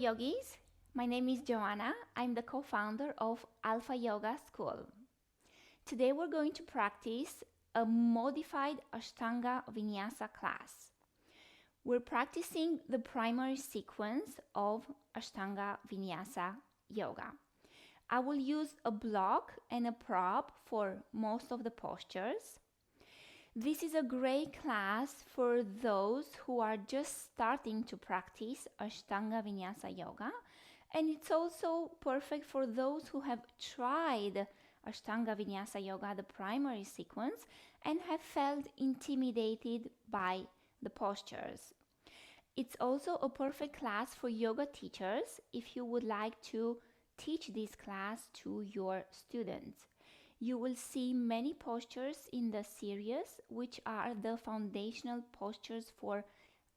yogis, my name is Joanna. I'm the co-founder of Alpha Yoga School. Today we're going to practice a modified Ashtanga Vinyasa class. We're practicing the primary sequence of Ashtanga Vinyasa Yoga. I will use a block and a prop for most of the postures. This is a great class for those who are just starting to practice Ashtanga Vinyasa Yoga, and it's also perfect for those who have tried Ashtanga Vinyasa Yoga, the primary sequence, and have felt intimidated by the postures. It's also a perfect class for yoga teachers if you would like to teach this class to your students. You will see many postures in the series, which are the foundational postures for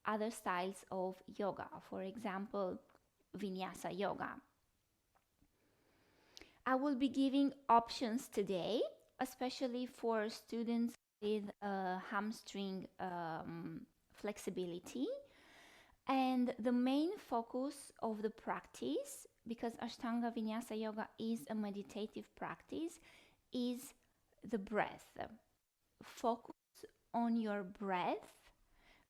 other styles of yoga, for example, Vinyasa Yoga. I will be giving options today, especially for students with hamstring flexibility. And the main focus of the practice, because Ashtanga Vinyasa Yoga is a meditative practice, is the breath. Focus on your breath.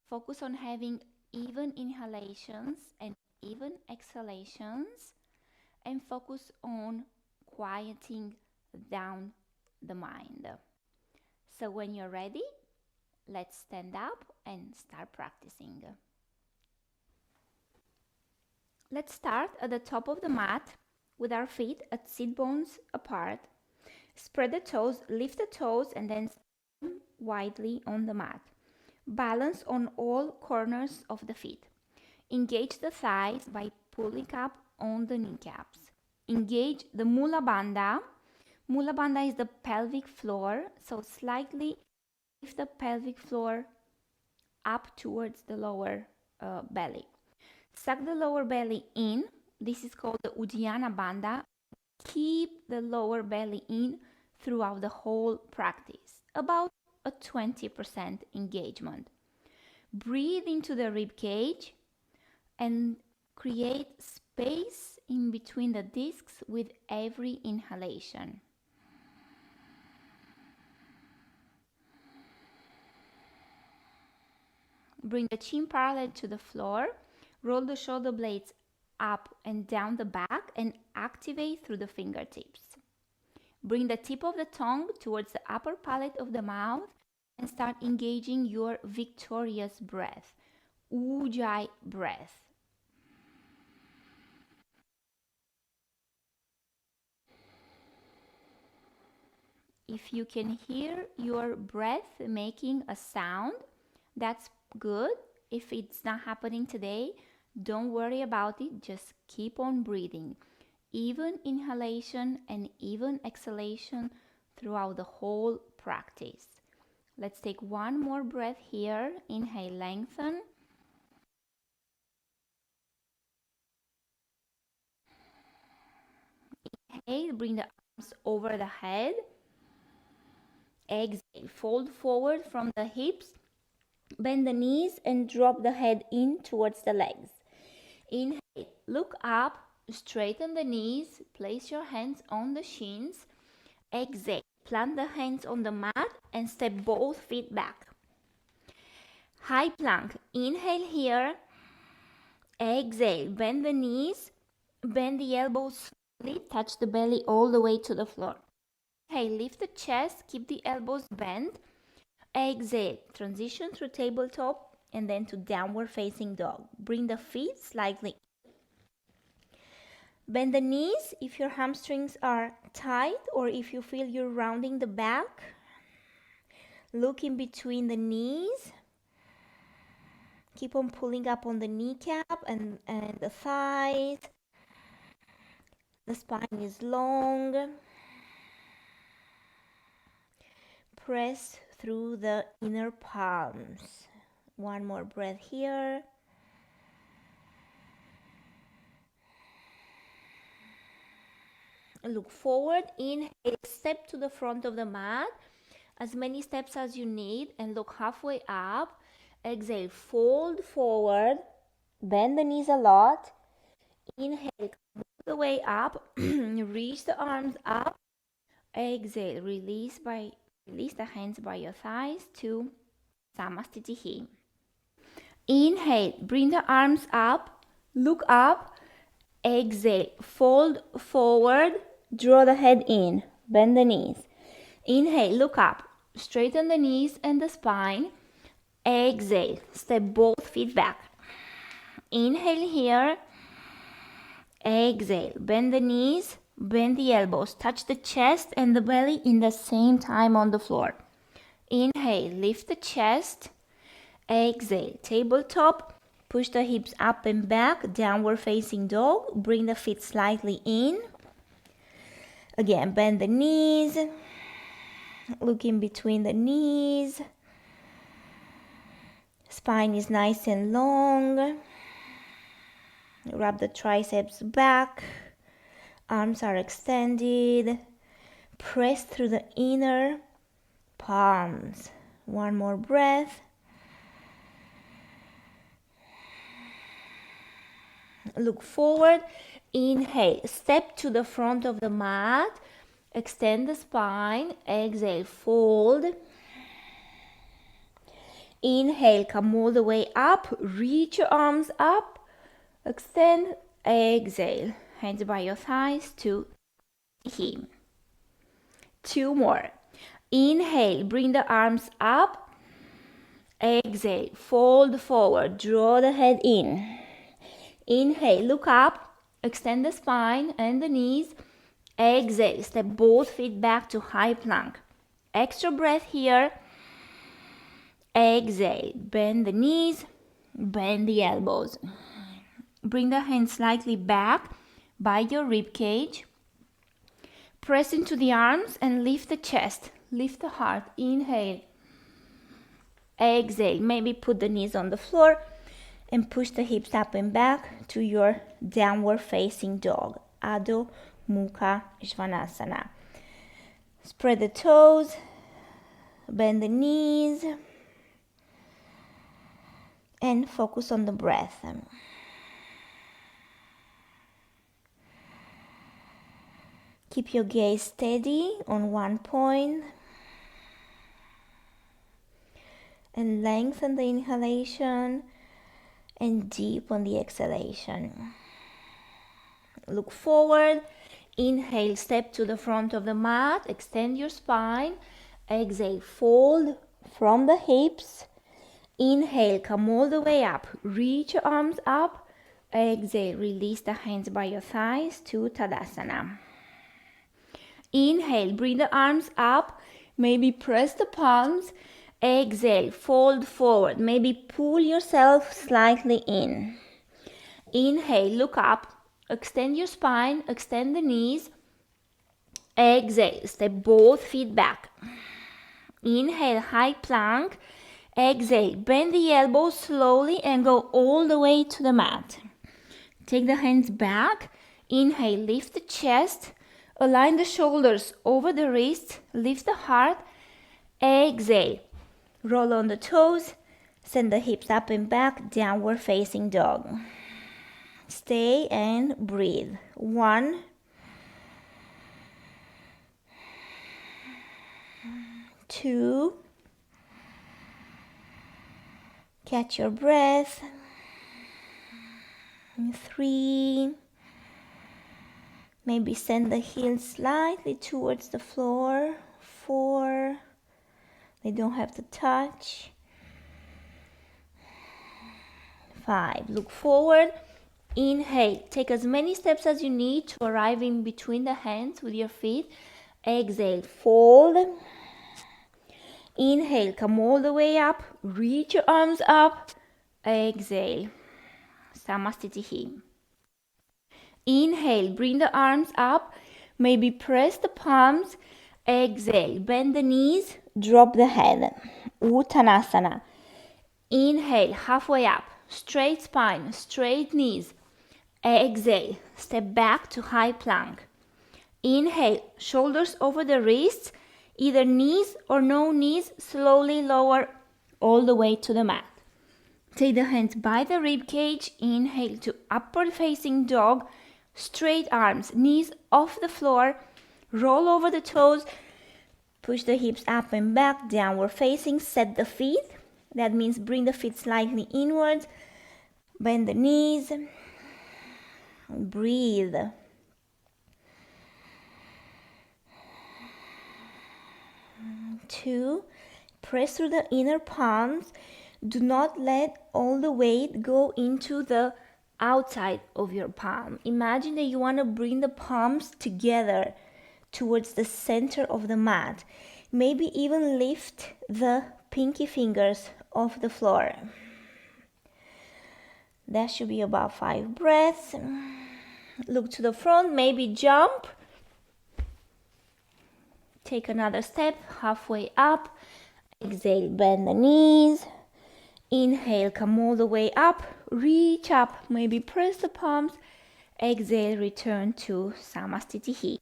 Focus on having even inhalations and even exhalations, and focus on quieting down the mind. So when you're ready, let's stand up and start practicing. Let's start at the top of the mat with our feet at sit bones apart. Spread the toes, lift the toes, and then stand widely on the mat. Balance on all corners of the feet. Engage the thighs by pulling up on the kneecaps. Engage the Mula Bandha. Mula Bandha is the pelvic floor, so slightly lift the pelvic floor up towards the lower belly. Suck the lower belly in. This is called the Uddiyana Bandha. Keep the lower belly in throughout the whole practice, about a 20% engagement. Breathe into the rib cage and create space in between the discs with every inhalation. Bring the chin parallel to the floor. Roll the shoulder blades up and down the back and activate through the fingertips. Bring the tip of the tongue towards the upper palate of the mouth and start engaging your victorious breath, Ujjayi breath. If you can hear your breath making a sound, that's good. If it's not happening today, don't worry about it. Just keep on breathing. Even inhalation and even exhalation throughout the whole practice. Let's take one more breath here. Inhale, lengthen. Inhale, bring the arms over the head. Exhale, fold forward from the hips. Bend the knees and drop the head in towards the legs. Inhale, look up, straighten the knees, place your hands on the shins. Exhale, plant the hands on the mat and step both feet back. High plank, inhale here. Exhale, bend the knees, bend the elbows slowly, touch the belly all the way to the floor. Inhale, lift the chest, keep the elbows bent. Exhale, transition through tabletop and then to downward facing dog. Bring the feet slightly. Bend the knees if your hamstrings are tight or if you feel you're rounding the back. Look in between the knees. Keep on pulling up on the kneecap and the thighs. The spine is long. Press through the inner palms. One more breath here. Look forward. Inhale, step to the front of the mat. As many steps as you need and look halfway up. Exhale, fold forward. Bend the knees a lot. Inhale, come all the way up. Reach the arms up. Exhale, release the hands by your thighs to Samastitihi. Inhale, bring the arms up. Look up. Exhale, fold forward. Draw the head in. Bend the knees. Inhale, look up. Straighten the knees and the spine. Exhale, step both feet back. Inhale here. Exhale, bend the knees, bend the elbows, touch the chest and the belly in the same time on the floor. Inhale, lift the chest. Exhale, tabletop, push the hips up and back, downward facing dog. Bring the feet slightly in. Again, bend the knees, look in between the knees. Spine is nice and long. Rub the triceps back. Arms are extended. Press through the inner palms. One more breath. Look forward. Inhale. Step to the front of the mat. Extend the spine. Exhale. Fold. Inhale. Come all the way up. Reach your arms up. Extend, exhale, hands by your thighs to him. Two more. Inhale, bring the arms up. Exhale, fold forward, draw the head in. Inhale, look up, extend the spine and the knees. Exhale, step both feet back to high plank. Extra breath here. Exhale, bend the knees, bend the elbows. Bring the hands slightly back by your rib cage. Press into the arms and lift the chest. Lift the heart. Inhale. Exhale. Maybe put the knees on the floor and push the hips up and back to your downward facing dog. Adho Mukha Svanasana. Spread the toes. Bend the knees. And focus on the breath. Keep your gaze steady on one point and lengthen the inhalation and deep on the exhalation. Look forward. Inhale, step to the front of the mat. Extend your spine. Exhale, fold from the hips. Inhale, come all the way up. Reach your arms up. Exhale, release the hands by your thighs to Tadasana. Inhale, bring the arms up, maybe press the palms. Exhale, fold forward, maybe pull yourself slightly in. Inhale, look up, extend your spine, extend the knees. Exhale, step both feet back. Inhale, high plank. Exhale, bend the elbows slowly and go all the way to the mat. Take the hands back. Inhale, lift the chest. Align the shoulders over the wrists, lift the heart. Exhale, roll on the toes, send the hips up and back, downward facing dog. Stay and breathe. 1, 2, catch your breath. 3, maybe send the heels slightly towards the floor. 4, they don't have to touch. 5, look forward. Inhale, take as many steps as you need to arrive in between the hands with your feet. Exhale, fold. Inhale, come all the way up. Reach your arms up. Exhale, Samastitihi. Inhale, bring the arms up. Maybe press the palms. Exhale, bend the knees. Drop the head. Uttanasana. Inhale, halfway up. Straight spine, straight knees. Exhale, step back to high plank. Inhale, shoulders over the wrists. Either knees or no knees, slowly lower all the way to the mat. Take the hands by the rib cage. Inhale to upward facing dog. Straight arms, knees off the floor. Roll over the toes. Push the hips up and back, downward facing. Set the feet. That means bring the feet slightly inwards. Bend the knees. Breathe. Two, press through the inner palms. Do not let all the weight go into the outside of your palm. Imagine that you want to bring the palms together towards the center of the mat. Maybe even lift the pinky fingers off the floor. That should be about 5 breaths. Look to the front, maybe jump. Take another step, halfway up. Exhale, bend the knees. Inhale, come all the way up. Reach up, maybe press the palms. Exhale, return to Samastitihi.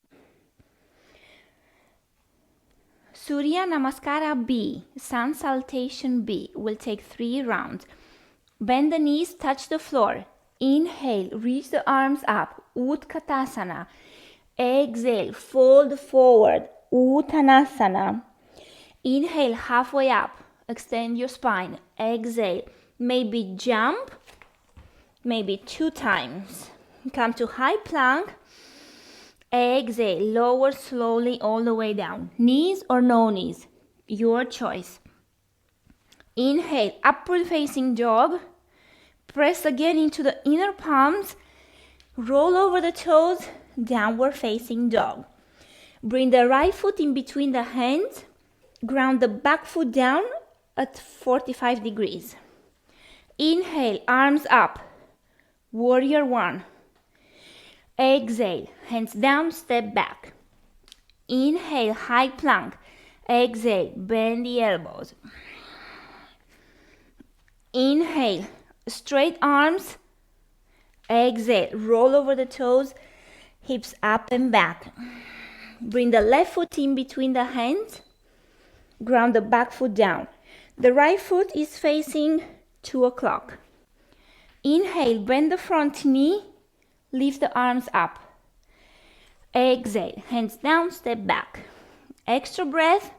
Surya Namaskara B, Sun Salutation B, will take 3 rounds. Bend the knees, touch the floor. Inhale, reach the arms up. Utkatasana. Exhale, fold forward. Uttanasana. Inhale, halfway up. Extend your spine. Exhale. Maybe jump. Maybe 2 times. Come to high plank. Exhale. Lower slowly all the way down. Knees or no knees? Your choice. Inhale, upward facing dog. Press again into the inner palms. Roll over the toes. Downward facing dog. Bring the right foot in between the hands. Ground the back foot down at 45 degrees. Inhale, arms up. Warrior 1. Exhale, hands down, step back. Inhale, high plank. Exhale, bend the elbows. Inhale, straight arms. Exhale, roll over the toes, hips up and back. Bring the left foot in between the hands. Ground the back foot down. The right foot is facing 2 o'clock. Inhale, bend the front knee. Lift the arms up. Exhale, hands down, step back. Extra breath.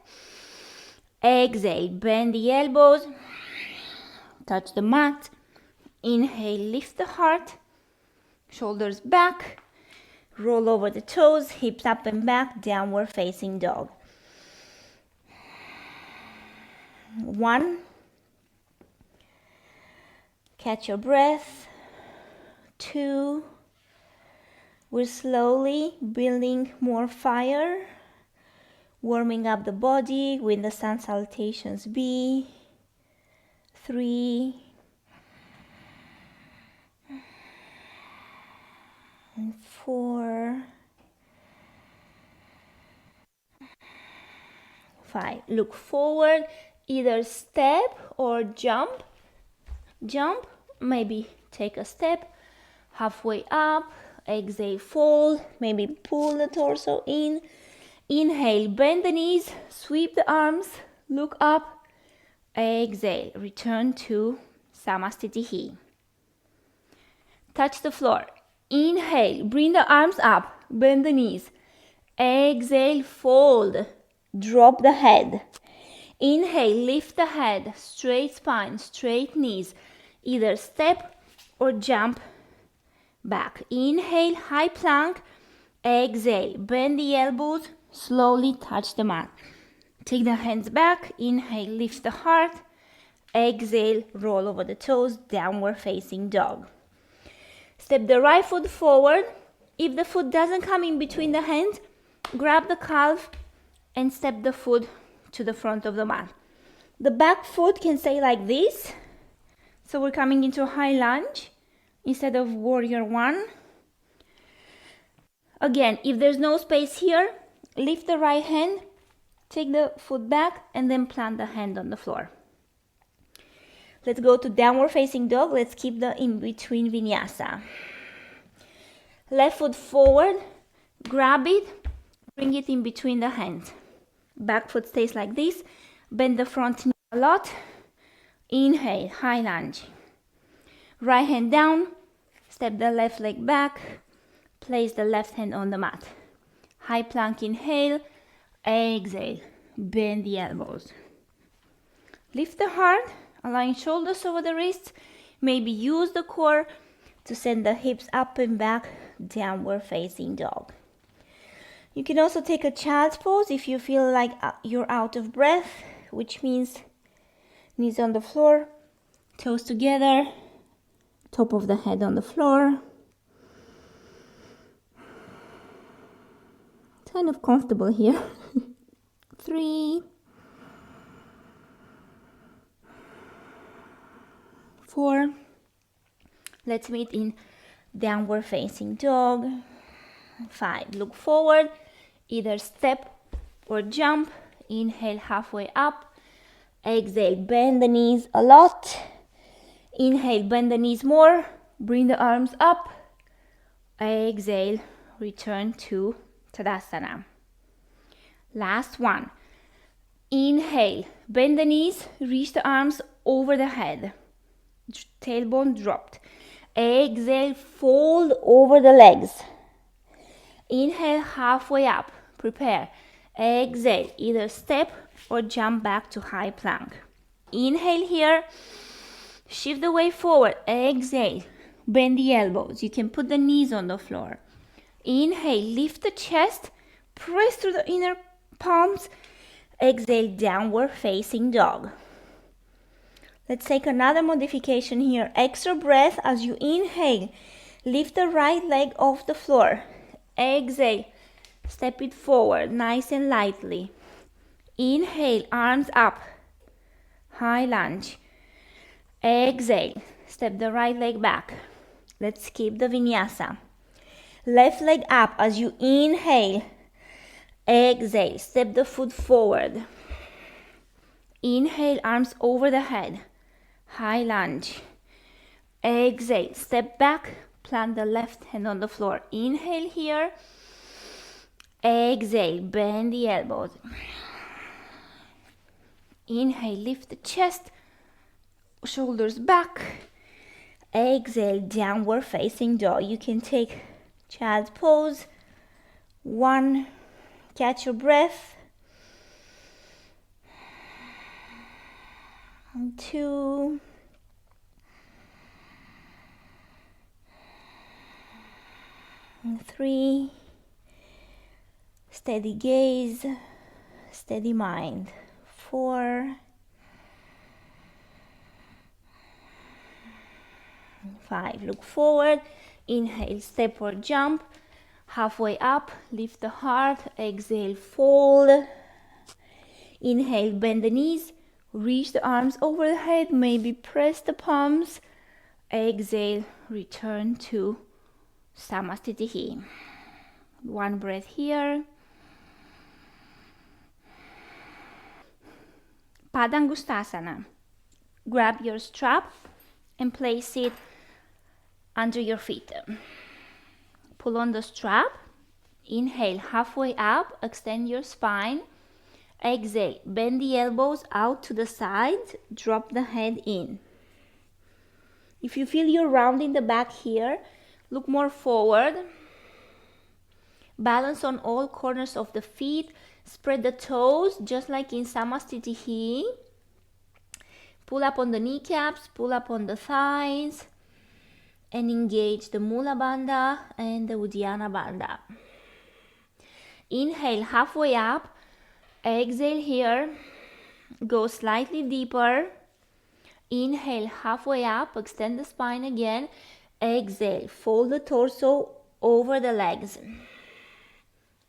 Exhale, bend the elbows. Touch the mat. Inhale, lift the heart. Shoulders back. Roll over the toes, hips up and back, downward facing dog. 1. Catch your breath. 2. We're slowly building more fire, warming up the body with the sun salutations B. 3. And 4. 5. Look forward, either step or jump. Jump, maybe take a step, halfway up. Exhale, fold, maybe pull the torso in. Inhale, bend the knees, sweep the arms, look up. Exhale, return to Samastitihi. Touch the floor. Inhale, bring the arms up, bend the knees. Exhale, fold, drop the head. Inhale, lift the head, straight spine, straight knees. Either step or jump back. Inhale, high plank. Exhale, bend the elbows, slowly touch the mat. Take the hands back. Inhale, lift the heart. Exhale, roll over the toes, downward facing dog. Step the right foot forward. If the foot doesn't come in between the hands, grab the calf and step the foot to the front of the mat. The back foot can stay like this. So we're coming into a high lunge instead of warrior 1. Again, if there's no space here, lift the right hand, take the foot back, and then plant the hand on the floor. Let's go to downward facing dog. Let's keep the in-between vinyasa. Left foot forward, grab it, bring it in between the hands. Back foot stays like this. Bend the front knee a lot. Inhale, high lunge. Right hand down, step the left leg back, place the left hand on the mat. High plank, inhale, exhale, bend the elbows. Lift the heart, align shoulders over the wrists, maybe use the core to send the hips up and back, downward facing dog. You can also take a child's pose if you feel like you're out of breath, which means knees on the floor, toes together, top of the head on the floor. Kind of comfortable here. 3, 4. Let's meet in downward facing dog. 5. Look forward, either step or jump. Inhale halfway up. Exhale, bend the knees a lot. Inhale, bend the knees more. Bring the arms up. Exhale, return to Tadasana. Last one. Inhale, bend the knees, reach the arms over the head. Tailbone dropped. Exhale, fold over the legs. Inhale, halfway up. Prepare. Exhale, either step or jump back to high plank. Inhale here. Shift the weight forward. Exhale, bend the elbows. You can put the knees on the floor. Inhale, lift the chest. Press through the inner palms. Exhale, downward facing dog. Let's take another modification here. Extra breath as you inhale. Lift the right leg off the floor. Exhale, step it forward nice and lightly. Inhale, arms up. High lunge. Exhale, step the right leg back. Let's keep the vinyasa. Left leg up as you inhale. Exhale, step the foot forward. Inhale, arms over the head. High lunge. Exhale, step back, plant the left hand on the floor. Inhale here. Exhale, bend the elbows. Inhale, lift the chest, shoulders back. Exhale, downward facing dog. You can take child's pose. 1, catch your breath. 2, 3, steady gaze, steady mind. 4, 5, look forward. Inhale, step or jump. Halfway up, lift the heart. Exhale, fold. Inhale, bend the knees. Reach the arms over the head, maybe press the palms. Exhale, return to Samasthiti. 1 breath here. Padangusthasana. Grab your strap and place it under your feet. Pull on the strap. Inhale, halfway up, extend your spine. Exhale, bend the elbows out to the sides, drop the head in. If you feel you're rounding the back here, look more forward. Balance on all corners of the feet. Spread the toes, just like in Samasthiti. Pull up on the kneecaps, pull up on the thighs, and engage the Mula Bandha and the Uddiyana Bandha. Inhale, halfway up. Exhale here, go slightly deeper. Inhale, halfway up, extend the spine again. Exhale, fold the torso over the legs.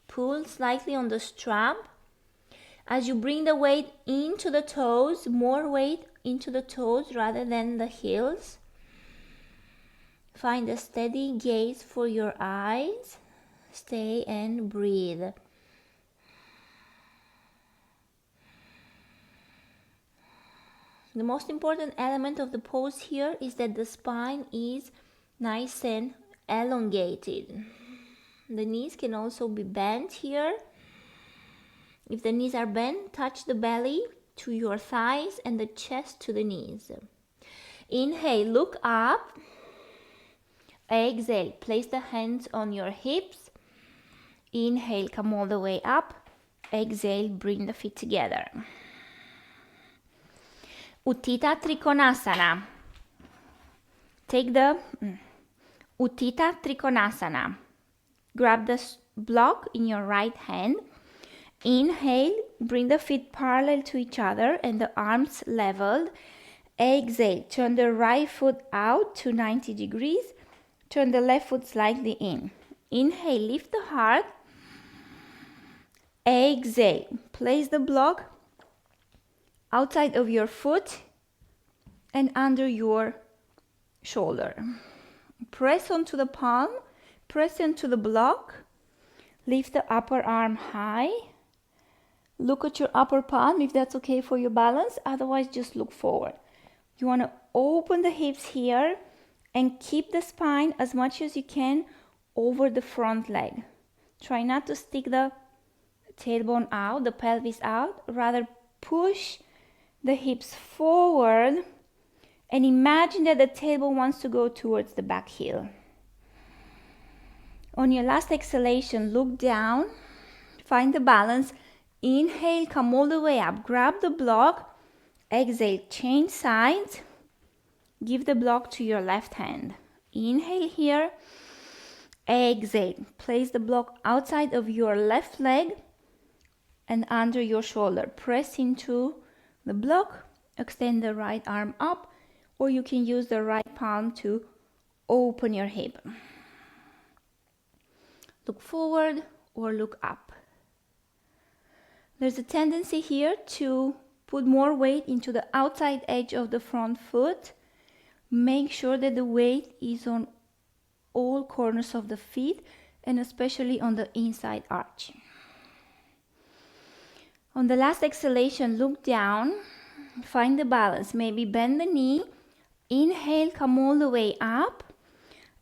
Pull slightly on the strap. As you bring the weight into the toes, more weight into the toes rather than the heels. Find a steady gaze for your eyes. Stay and breathe. The most important element of the pose here is that the spine is nice and elongated. The knees can also be bent here. If the knees are bent, touch the belly to your thighs and the chest to the knees. Inhale, look up. Exhale, place the hands on your hips. Inhale, come all the way up. Exhale, bring the feet together. Uttita Trikonasana. Take the Uttita Trikonasana. Grab the block in your right hand. Inhale, bring the feet parallel to each other and the arms leveled. Exhale, turn the right foot out to 90 degrees. Turn the left foot slightly in. Inhale, lift the heart. Exhale, place the block outside of your foot and under your shoulder. Press onto the palm, press into the block. Lift the upper arm high. Look at your upper palm if that's okay for your balance. Otherwise, just look forward. You want to open the hips here and keep the spine as much as you can over the front leg. Try not to stick the tailbone out, the pelvis out. Rather push the hips forward and imagine that the tailbone wants to go towards the back heel. On your last exhalation, look down, find the balance. Inhale, come all the way up, grab the block. Exhale, change sides. Give the block to your left hand. Inhale here. Exhale, place the block outside of your left leg and under your shoulder. Press into the block, extend the right arm up, or you can use the right palm to open your hip. Look forward or look up. There's a tendency here to put more weight into the outside edge of the front foot. Make sure that the weight is on all corners of the feet and especially on the inside arch. On the last exhalation, look down, find the balance. Maybe bend the knee. Inhale, come all the way up.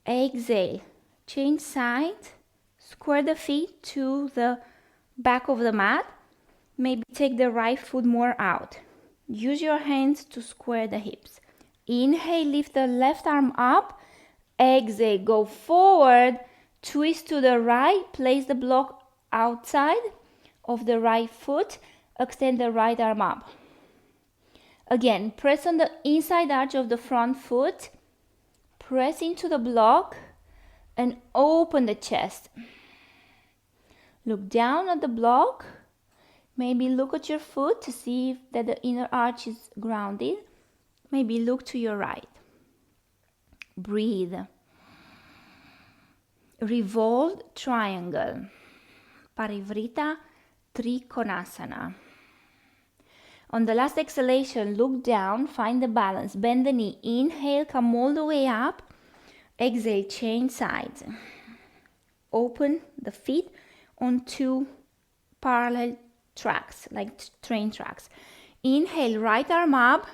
Exhale, change sides. Square the feet to the back of the mat. Maybe take the right foot more out. Use your hands to square the hips. Inhale, lift the left arm up. Exhale, go forward. Twist to the right. Place the block outside of the right foot. Extend the right arm up. Again, press on the inside arch of the front foot. Press into the block and open the chest. Look down at the block. Maybe look at your foot to see that the inner arch is grounded. Maybe look to your right. Breathe. Revolved triangle. Parivrita Trikonasana. On the last exhalation, look down, find the balance, bend the knee. Inhale, come all the way up. Exhale, change sides. Open the feet on two parallel tracks, like train tracks. Inhale, right arm up.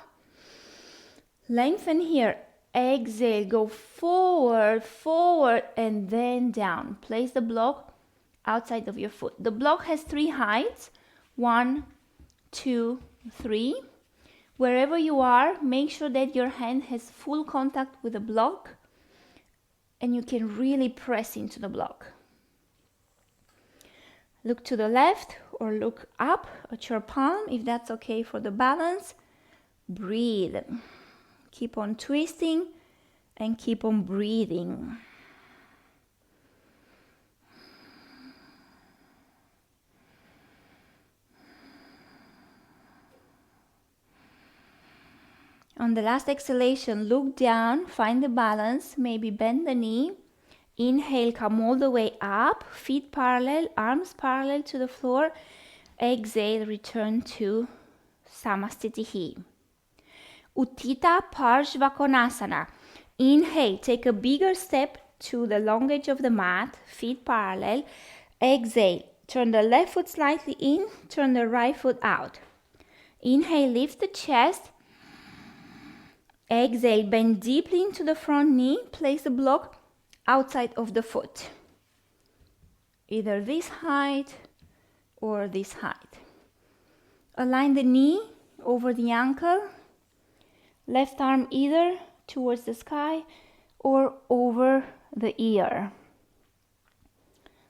Lengthen here. Exhale, go forward, forward, and then down. Place the block outside of your foot. The block has 3 heights. 1, 2, 3. Wherever you are, make sure that your hand has full contact with the block and you can really press into the block. Look to the left or look up at your palm if that's okay for the balance. Breathe. Keep on twisting and keep on breathing. On the last exhalation, look down, find the balance, maybe bend the knee. Inhale, come all the way up, feet parallel, arms parallel to the floor. Exhale, return to Samastitihi. Uttita Parshvakonasana. Inhale, take a bigger step to the long edge of the mat, feet parallel. Exhale, turn the left foot slightly in, turn the right foot out. Inhale, lift the chest. Exhale, bend deeply into the front knee. Place the block outside of the foot. Either this height or this height. Align the knee over the ankle. Left arm either towards the sky or over the ear.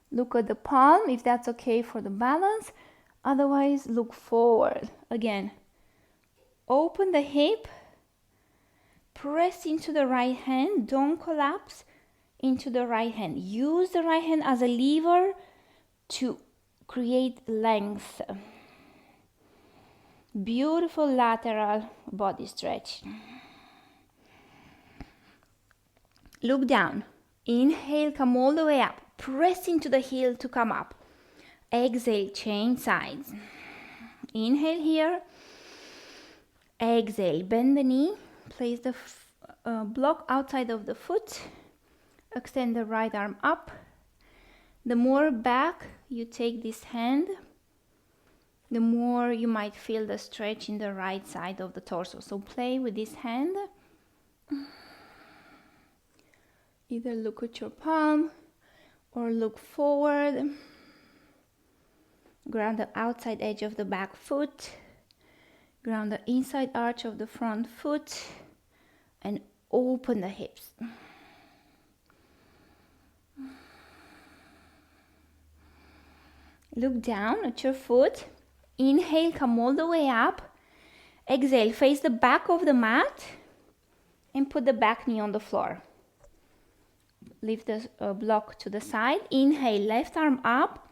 Look at the palm if that's okay for the balance. Otherwise, look forward. Again, open the hip. Press into the right hand. Don't collapse into the right hand. Use the right hand as a lever to create length. Beautiful lateral body stretch. Look down. Inhale, come all the way up. Press into the heel to come up. Exhale, change sides. Inhale here. Exhale, bend the knee. Place the block outside of the foot. Extend the right arm up. The more back you take this hand, the more you might feel the stretch in the right side of the torso. So play with this hand. Either look at your palm or look forward. Ground the outside edge of the back foot. Ground the inside arch of the front foot. And open the hips. Look down at your foot. Inhale, come all the way up. Exhale, face the back of the mat and put the back knee on the floor. Lift the block to the side. Inhale, left arm up.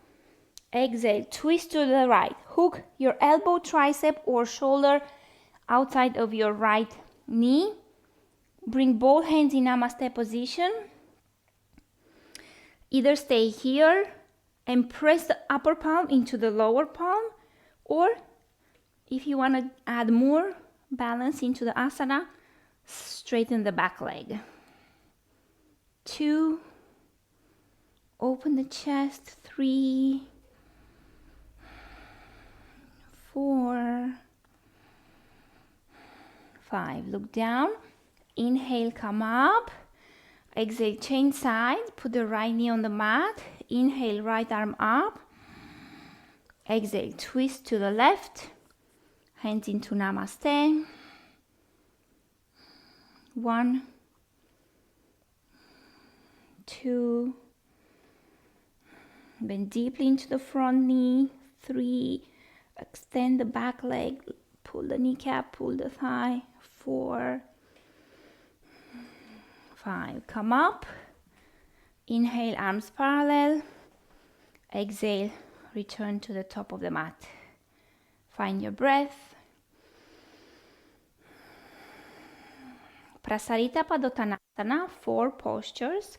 Exhale, twist to the right. Hook your elbow, tricep or shoulder outside of your right knee. Bring both hands in Namaste position. Either stay here and press the upper palm into the lower palm, or if you want to add more balance into the asana, straighten the back leg. 2, open the chest. 3, 4, 5. Look down. Inhale, come up. Exhale, change sides. Put the right knee on the mat. Inhale, right arm up. Exhale, twist to the left. Hands into Namaste. 1, 2. Bend deeply into the front knee. 3. Extend the back leg. Pull the kneecap, pull the thigh. 4, 5. Come up. Inhale, arms parallel. Exhale, return to the top of the mat. Find your breath. Prasarita Padottanasana, 4 postures.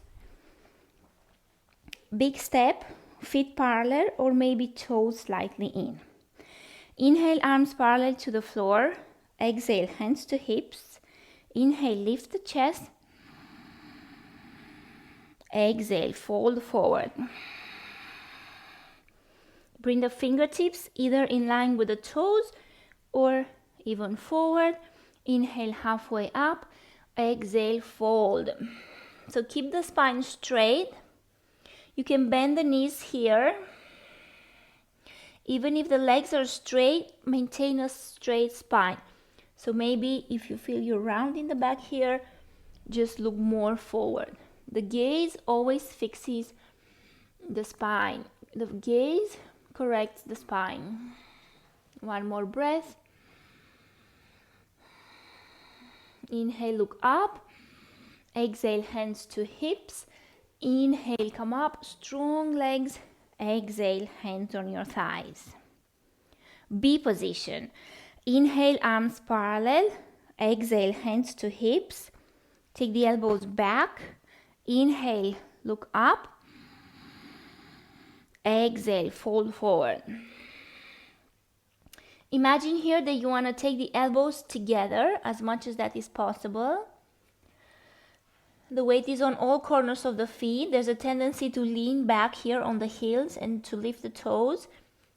Big step, feet parallel or maybe toes slightly in. Inhale, arms parallel to the floor. Exhale, hands to hips. Inhale, lift the chest. Exhale, fold forward. Bring the fingertips either in line with the toes or even forward. Inhale, halfway up. Exhale, fold. So keep the spine straight. You can bend the knees here. Even if the legs are straight, maintain a straight spine. So maybe if you feel you're round in the back here, just look more forward. The gaze always fixes the spine. The gaze corrects the spine. One more breath. Inhale, look up. Exhale, hands to hips. Inhale, come up. Strong legs. Exhale, hands on your thighs. B position. Inhale, arms parallel. Exhale, hands to hips. Take the elbows back. Inhale, look up. Exhale, fold forward. Imagine here that you want to take the elbows together as much as that is possible. The weight is on all corners of the feet. There's a tendency to lean back here on the heels and to lift the toes.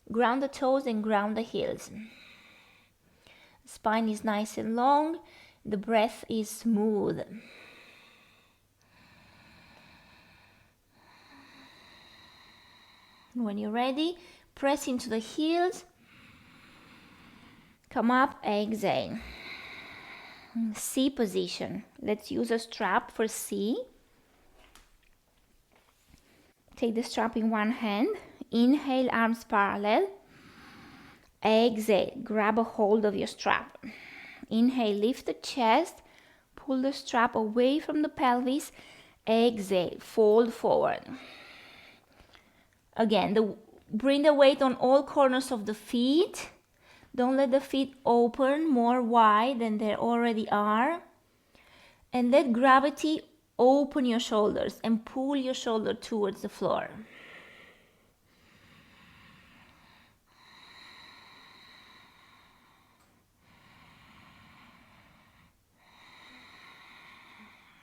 Ground the toes and ground the heels. Spine is nice and long. The breath is smooth. When you're ready, press into the heels. Come up, exhale. C position. Let's use a strap for C. Take the strap in one hand. Inhale, arms parallel. Exhale, grab a hold of your strap. Inhale, lift the chest. Pull the strap away from the pelvis. Exhale, fold forward. Again, bring the weight on all corners of the feet. Don't let the feet open more wide than they already are. And let gravity open your shoulders and pull your shoulder towards the floor.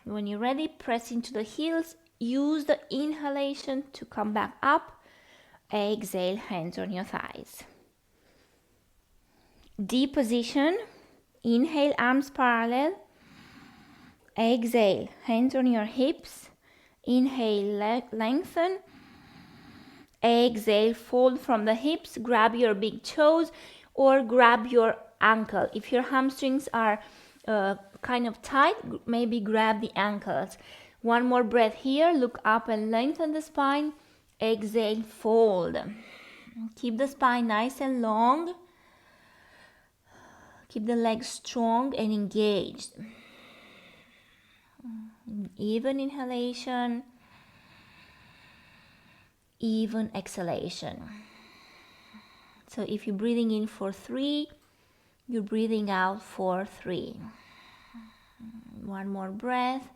When you're ready, press into the heels. Use the inhalation to come back up. Exhale, hands on your thighs. D position. Inhale, arms parallel. Exhale, hands on your hips. Inhale, lengthen. Exhale, fold from the hips. Grab your big toes or grab your ankle. If your hamstrings are kind of tight, maybe grab the ankles. One more breath here. Look up and lengthen the spine. Exhale, fold. Keep the spine nice and long. Keep the legs strong and engaged. Even inhalation, even exhalation. So if you're breathing in for 3, you're breathing out for 3. One more breath.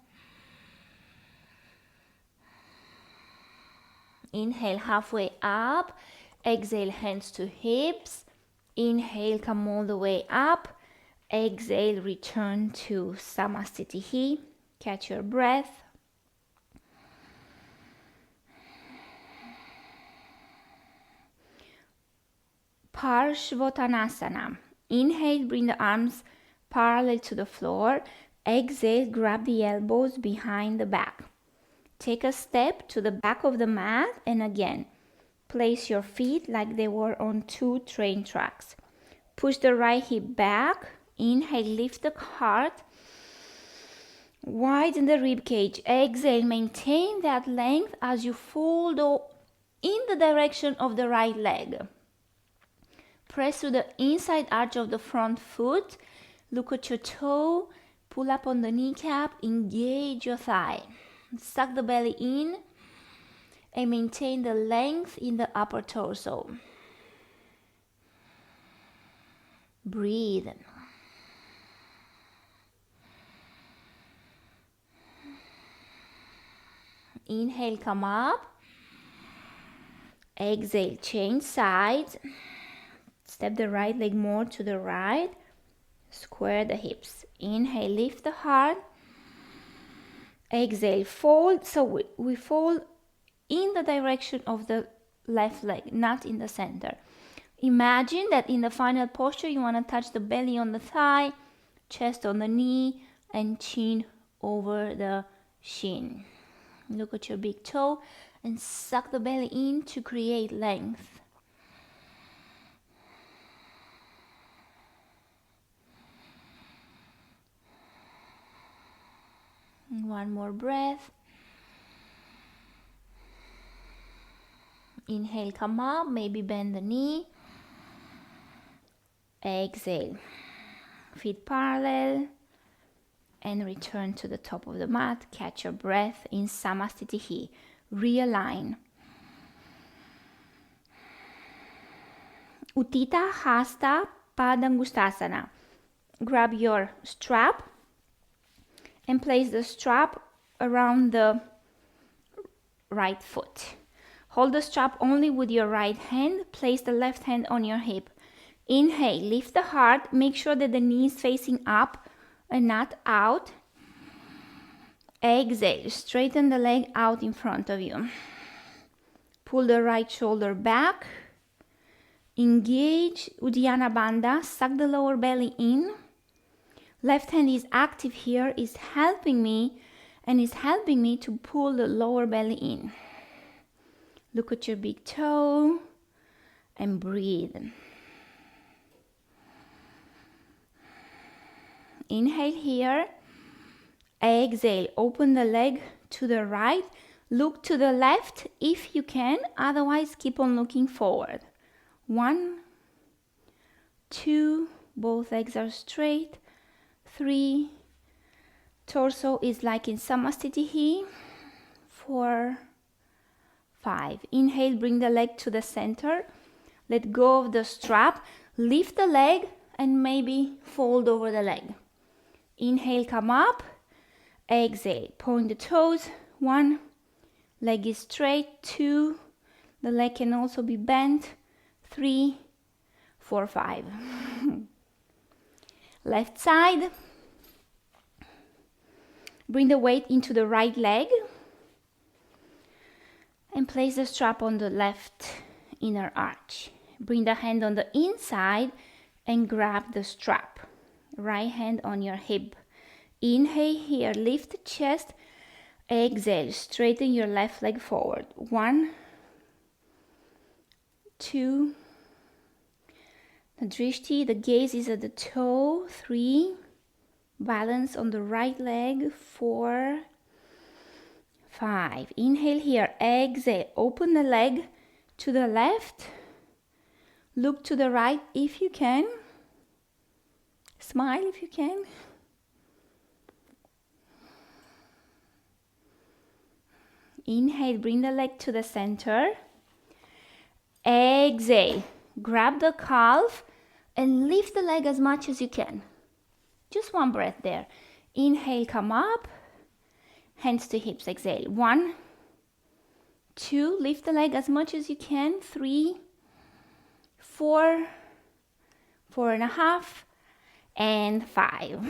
Inhale, halfway up. Exhale, hands to hips. Inhale, come all the way up. Exhale, return to Samasthiti. Catch your breath. Parshvottanasana. Inhale, bring the arms parallel to the floor. Exhale, grab the elbows behind the back. Take a step to the back of the mat and again, place your feet like they were on 2 train tracks. Push the right hip back. Inhale, lift the heart. Widen the rib cage. Exhale, maintain that length as you fold in the direction of the right leg. Press to the inside arch of the front foot. Look at your toe. Pull up on the kneecap. Engage your thigh. Suck the belly in and maintain the length in the upper torso. Breathe. Inhale, come up. Exhale, change sides. Step the right leg more to the right. Square the hips. Inhale, lift the heart. Exhale, fold. So we fold in the direction of the left leg, not in the center. Imagine that in the final posture, you want to touch the belly on the thigh, chest on the knee, and chin over the shin. Look at your big toe and suck the belly in to create length. One more breath. Inhale, come up, maybe bend the knee. Exhale, feet parallel and return to the top of the mat. Catch your breath in Samasthiti. Realign. Uttita Hasta Padangustasana. Grab your strap and place the strap around the right foot. Hold the strap only with your right hand. Place the left hand on your hip. Inhale, lift the heart. Make sure that the knee is facing up and not out. Exhale, straighten the leg out in front of you. Pull the right shoulder back. Engage Uddiyana Bandha. Suck the lower belly in. Left hand is active here, is helping me to pull the lower belly in. Look at your big toe and breathe. Inhale here. Exhale, open the leg to the right. Look to the left if you can, otherwise keep on looking forward. 1, 2, both legs are straight. 3, torso is like in Samasthiti. 4, 5. Inhale, bring the leg to the center. Let go of the strap. Lift the leg and maybe fold over the leg. Inhale, come up. Exhale, point the toes. 1, leg is straight. 2, the leg can also be bent. 3, 4, 5. Left side. Bring the weight into the right leg and place the strap on the left inner arch. Bring the hand on the inside and grab the strap. Right hand on your hip. Inhale here, lift the chest. Exhale, straighten your left leg forward. 1, 2. The drishti, the gaze is at the toe. 3. Balance on the right leg. 4, 5. Inhale here, exhale, open the leg to the left. Look to the right if you can. Smile if you can. Inhale, bring the leg to the center. Exhale, grab the calf and lift the leg as much as you can. Just one breath there. Inhale, come up. Hands to hips, exhale. 1, 2, lift the leg as much as you can. 3, 4, 4.5, and 5.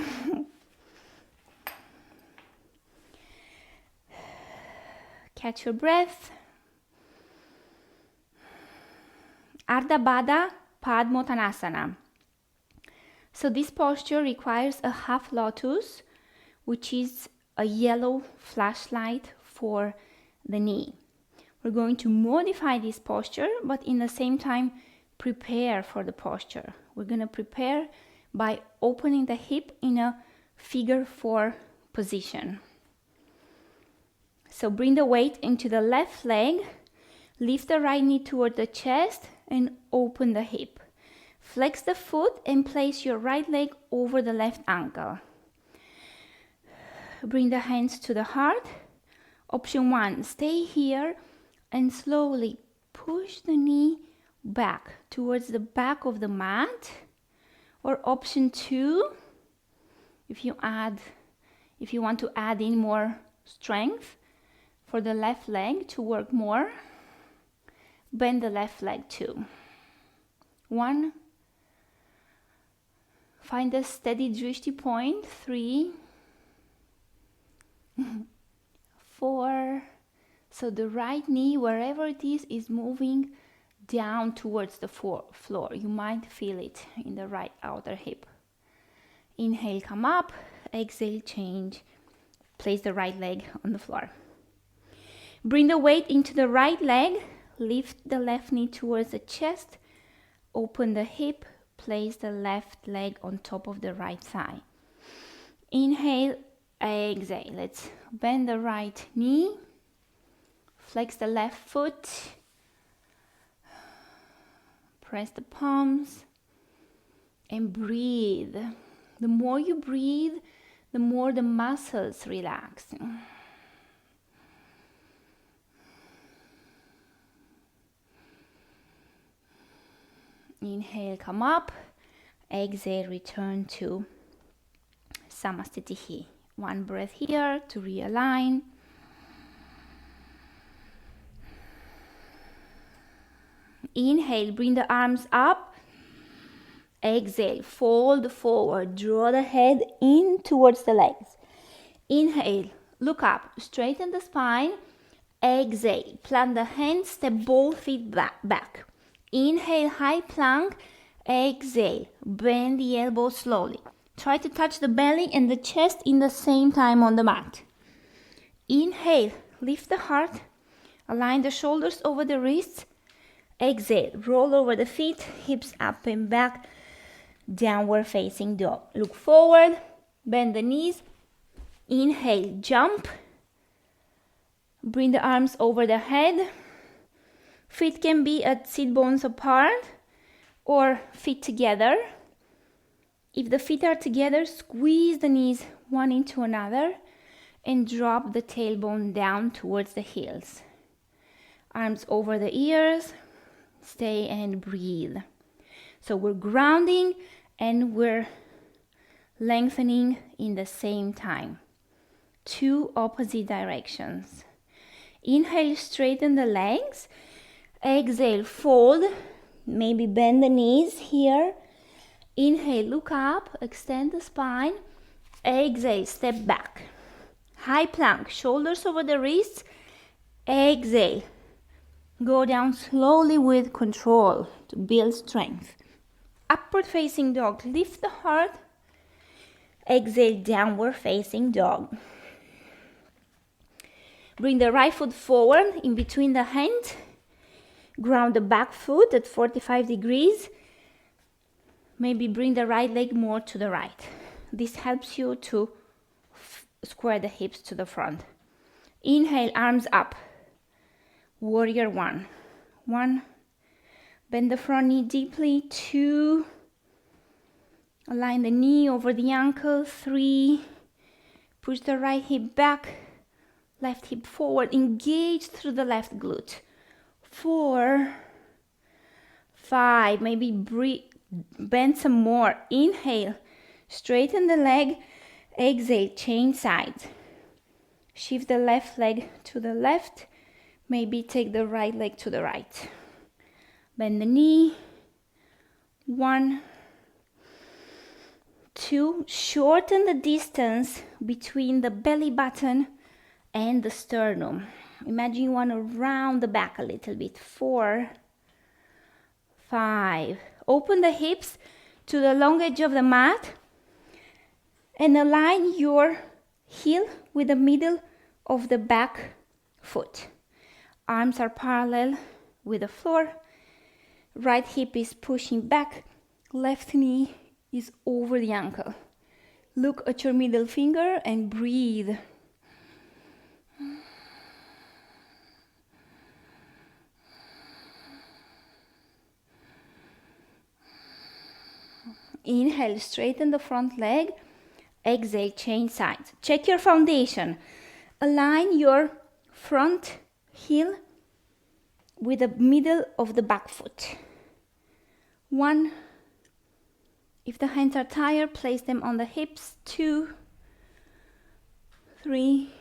Catch your breath. Ardha Baddha Padmottanasana. So this posture requires a half lotus, which is a yellow flashlight for the knee. We're going to modify this posture, but in the same time prepare for the posture. We're going to prepare by opening the hip in a figure 4 position. So bring the weight into the left leg, lift the right knee toward the chest and open the hip. Flex the foot and place your right leg over the left ankle. Bring the hands to the heart. Option 1, stay here and slowly push the knee back towards the back of the mat. Or option 2, if you want to add in more strength for the left leg to work more, bend the left leg too. 1, find a steady drishti point. 3, 4. So the right knee, wherever it is moving down towards the floor. You might feel it in the right outer hip. Inhale, come up. Exhale, change. Place the right leg on the floor. Bring the weight into the right leg. Lift the left knee towards the chest. Open the hip. Place the left leg on top of the right thigh. Inhale, exhale. Let's bend the right knee. Flex the left foot. Press the palms. And breathe. The more you breathe, the more the muscles relax. Inhale, come up. Exhale, return to Samasthiti. One breath here to realign. Inhale, bring the arms up. Exhale, fold forward. Draw the head in towards the legs. Inhale, look up. Straighten the spine. Exhale, plant the hands, step both feet back. Inhale, high plank. Exhale, bend the elbows slowly. Try to touch the belly and the chest in the same time on the mat. Inhale, lift the heart. Align the shoulders over the wrists. Exhale, roll over the feet, hips up and back. Downward facing dog. Look forward. Bend the knees. Inhale, jump. Bring the arms over the head. Feet can be at sit bones apart or feet together. If the feet are together, squeeze the knees one into another and drop the tailbone down towards the heels. Arms over the ears. Stay and breathe. So we're grounding and we're lengthening in the same time. Two opposite directions. Inhale, straighten the legs. Exhale, fold. Maybe bend the knees here. Inhale, look up, extend the spine. Exhale, step back. High plank, shoulders over the wrists. Exhale. Go down slowly with control to build strength. Upward facing dog, lift the heart. Exhale, downward facing dog. Bring the right foot forward in between the hands. Ground the back foot at 45 degrees. Maybe bring the right leg more to the right. This helps you to square the hips to the front. Inhale, arms up. Warrior one. 1. Bend the front knee deeply. 2. Align the knee over the ankle. 3. Push the right hip back. Left hip forward. Engage through the left glute. 4. 5. Maybe bend some more. Inhale. Straighten the leg. Exhale. Change sides. Shift the left leg to the left. Maybe take the right leg to the right. Bend the knee. 1. 2. Shorten the distance between the belly button and the sternum. Imagine you want to round the back a little bit. 4. 5. Open the hips to the long edge of the mat and align your heel with the middle of the back foot. Arms are parallel with the floor. Right hip is pushing back. Left knee is over the ankle. Look at your middle finger and breathe. Inhale, straighten the front leg. Exhale, change sides. Check your foundation. Align your front heel with the middle of the back foot. 1. If the hands are tired, place them on the hips. 2, 3,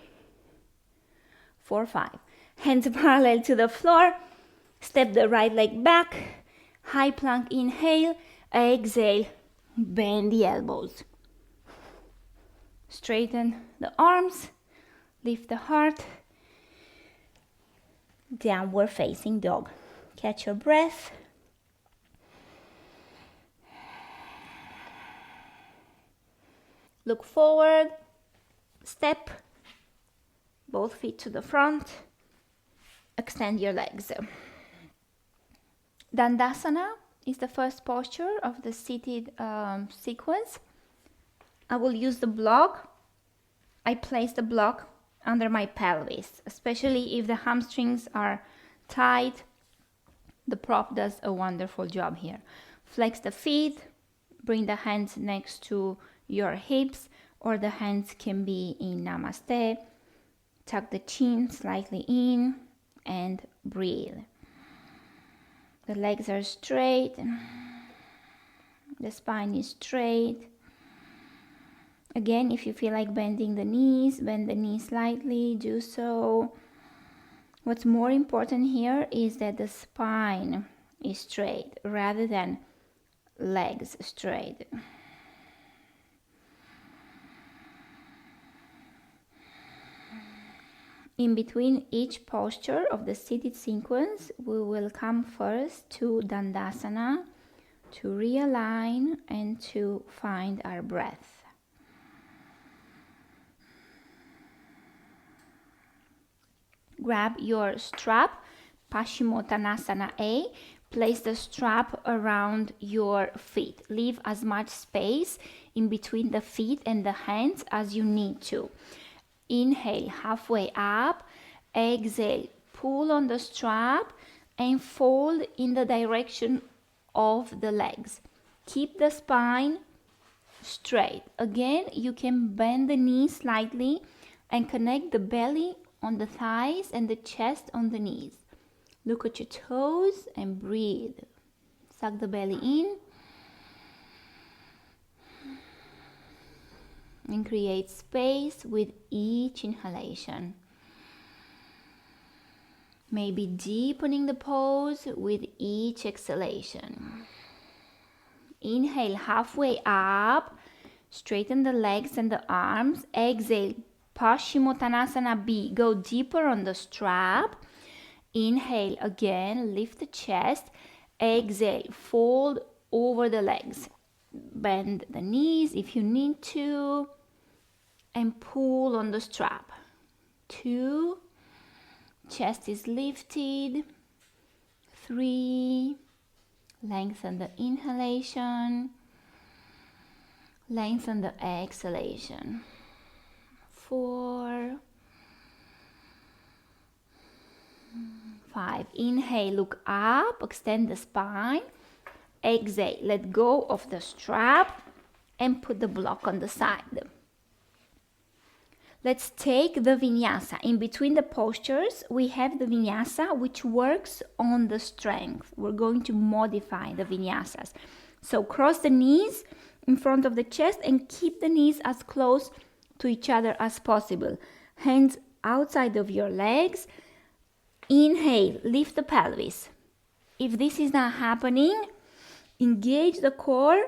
4, 5. Hands parallel to the floor. Step the right leg back. High plank, inhale. Exhale, bend the elbows. Straighten the arms. Lift the heart. Downward facing dog. Catch your breath. Look forward. Step. Both feet to the front. Extend your legs. Dandasana is the first posture of the seated sequence. I will use the block. I place the block under my pelvis, especially if the hamstrings are tight. The prop does a wonderful job here. Flex the feet, bring the hands next to your hips, or the hands can be in Namaste. Tuck the chin slightly in and breathe. The legs are straight. The spine is straight. Again, if you feel like bending the knees, bend the knees slightly, do so. What's more important here is that the spine is straight rather than legs straight. In between each posture of the seated sequence, we will come first to Dandasana to realign and to find our breath. Grab your strap, Paschimottanasana A. Place the strap around your feet. Leave as much space in between the feet and the hands as you need to. Inhale, halfway up. Exhale, pull on the strap and fold in the direction of the legs. Keep the spine straight. Again, you can bend the knees slightly and connect the belly on the thighs and the chest on the knees. Look at your toes and breathe. Suck the belly in and create space with each inhalation. Maybe deepening the pose with each exhalation. Inhale, halfway up. Straighten the legs and the arms. Exhale, Paschimottanasana B. Go deeper on the strap. Inhale again, lift the chest. Exhale, fold over the legs. Bend the knees if you need to. And pull on the strap. 2. Chest is lifted. 3. Lengthen the inhalation. Lengthen the exhalation. 4. 5. Inhale, look up, extend the spine. Exhale, let go of the strap and put the block on the side. Let's take the vinyasa. In between the postures, we have the vinyasa, which works on the strength. We're going to modify the vinyasas. So cross the knees in front of the chest and keep the knees as close to each other as possible. Hands outside of your legs. Inhale, lift the pelvis. If this is not happening, engage the core.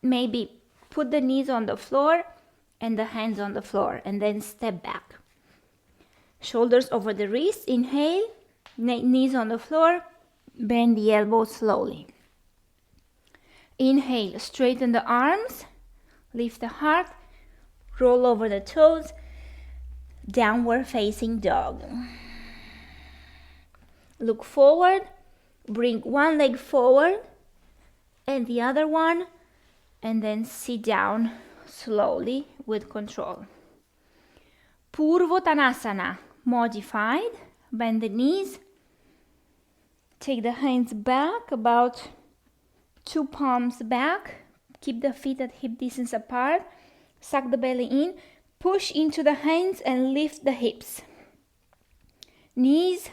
Maybe put the knees on the floor and the hands on the floor, and then step back. Shoulders over the wrists. Inhale, knees on the floor, bend the elbows slowly. Inhale, straighten the arms, lift the heart, roll over the toes, downward facing dog. Look forward, bring one leg forward and the other one, and then sit down slowly with control. Purvottanasana, modified. Bend the knees. Take the hands back, about 2 palms back. Keep the feet at hip distance apart. Suck the belly in. Push into the hands and lift the hips. Knees,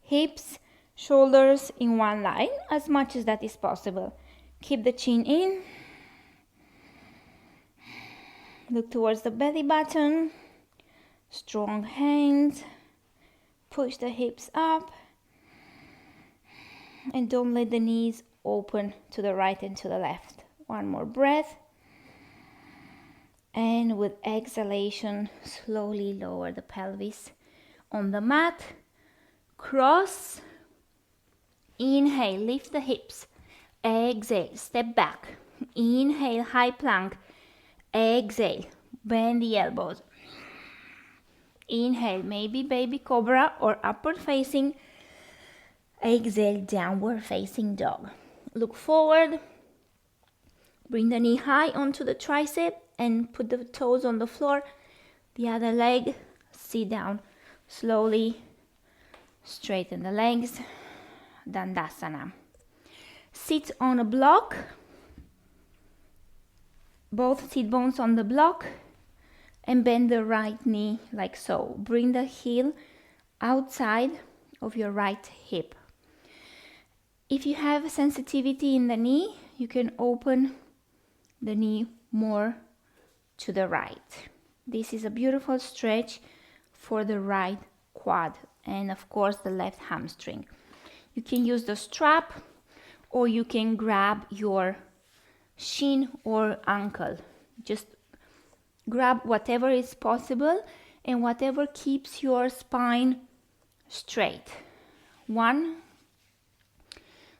hips, shoulders in one line, as much as that is possible. Keep the chin in. Look towards the belly button. Strong hands. Push the hips up. And don't let the knees open to the right and to the left. One more breath. And with exhalation, slowly lower the pelvis on the mat. Cross. Inhale, lift the hips. Exhale, step back. Inhale, high plank. Exhale, bend the elbows. Inhale, maybe baby cobra or upward facing. Exhale, downward facing dog. Look forward. Bring the knee high onto the tricep and put the toes on the floor. The other leg, sit down slowly. Straighten the legs. Dandasana. Sit on a block. Both sit bones on the block. And bend the right knee like so. Bring the heel outside of your right hip. If you have sensitivity in the knee, you can open the knee more to the right. This is a beautiful stretch for the right quad and of course the left hamstring. You can use the strap or you can grab your shin or ankle. Just grab whatever is possible and whatever keeps your spine straight. 1.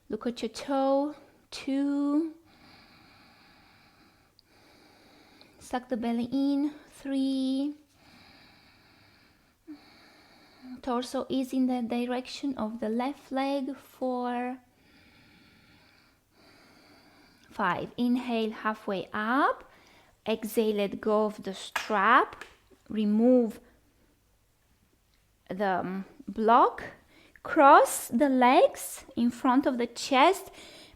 Look at your toe. 2. Suck the belly in. 3. Torso is in the direction of the left leg. 4. 5. Inhale, halfway up. Exhale, let go of the strap. Remove the block. Cross the legs in front of the chest.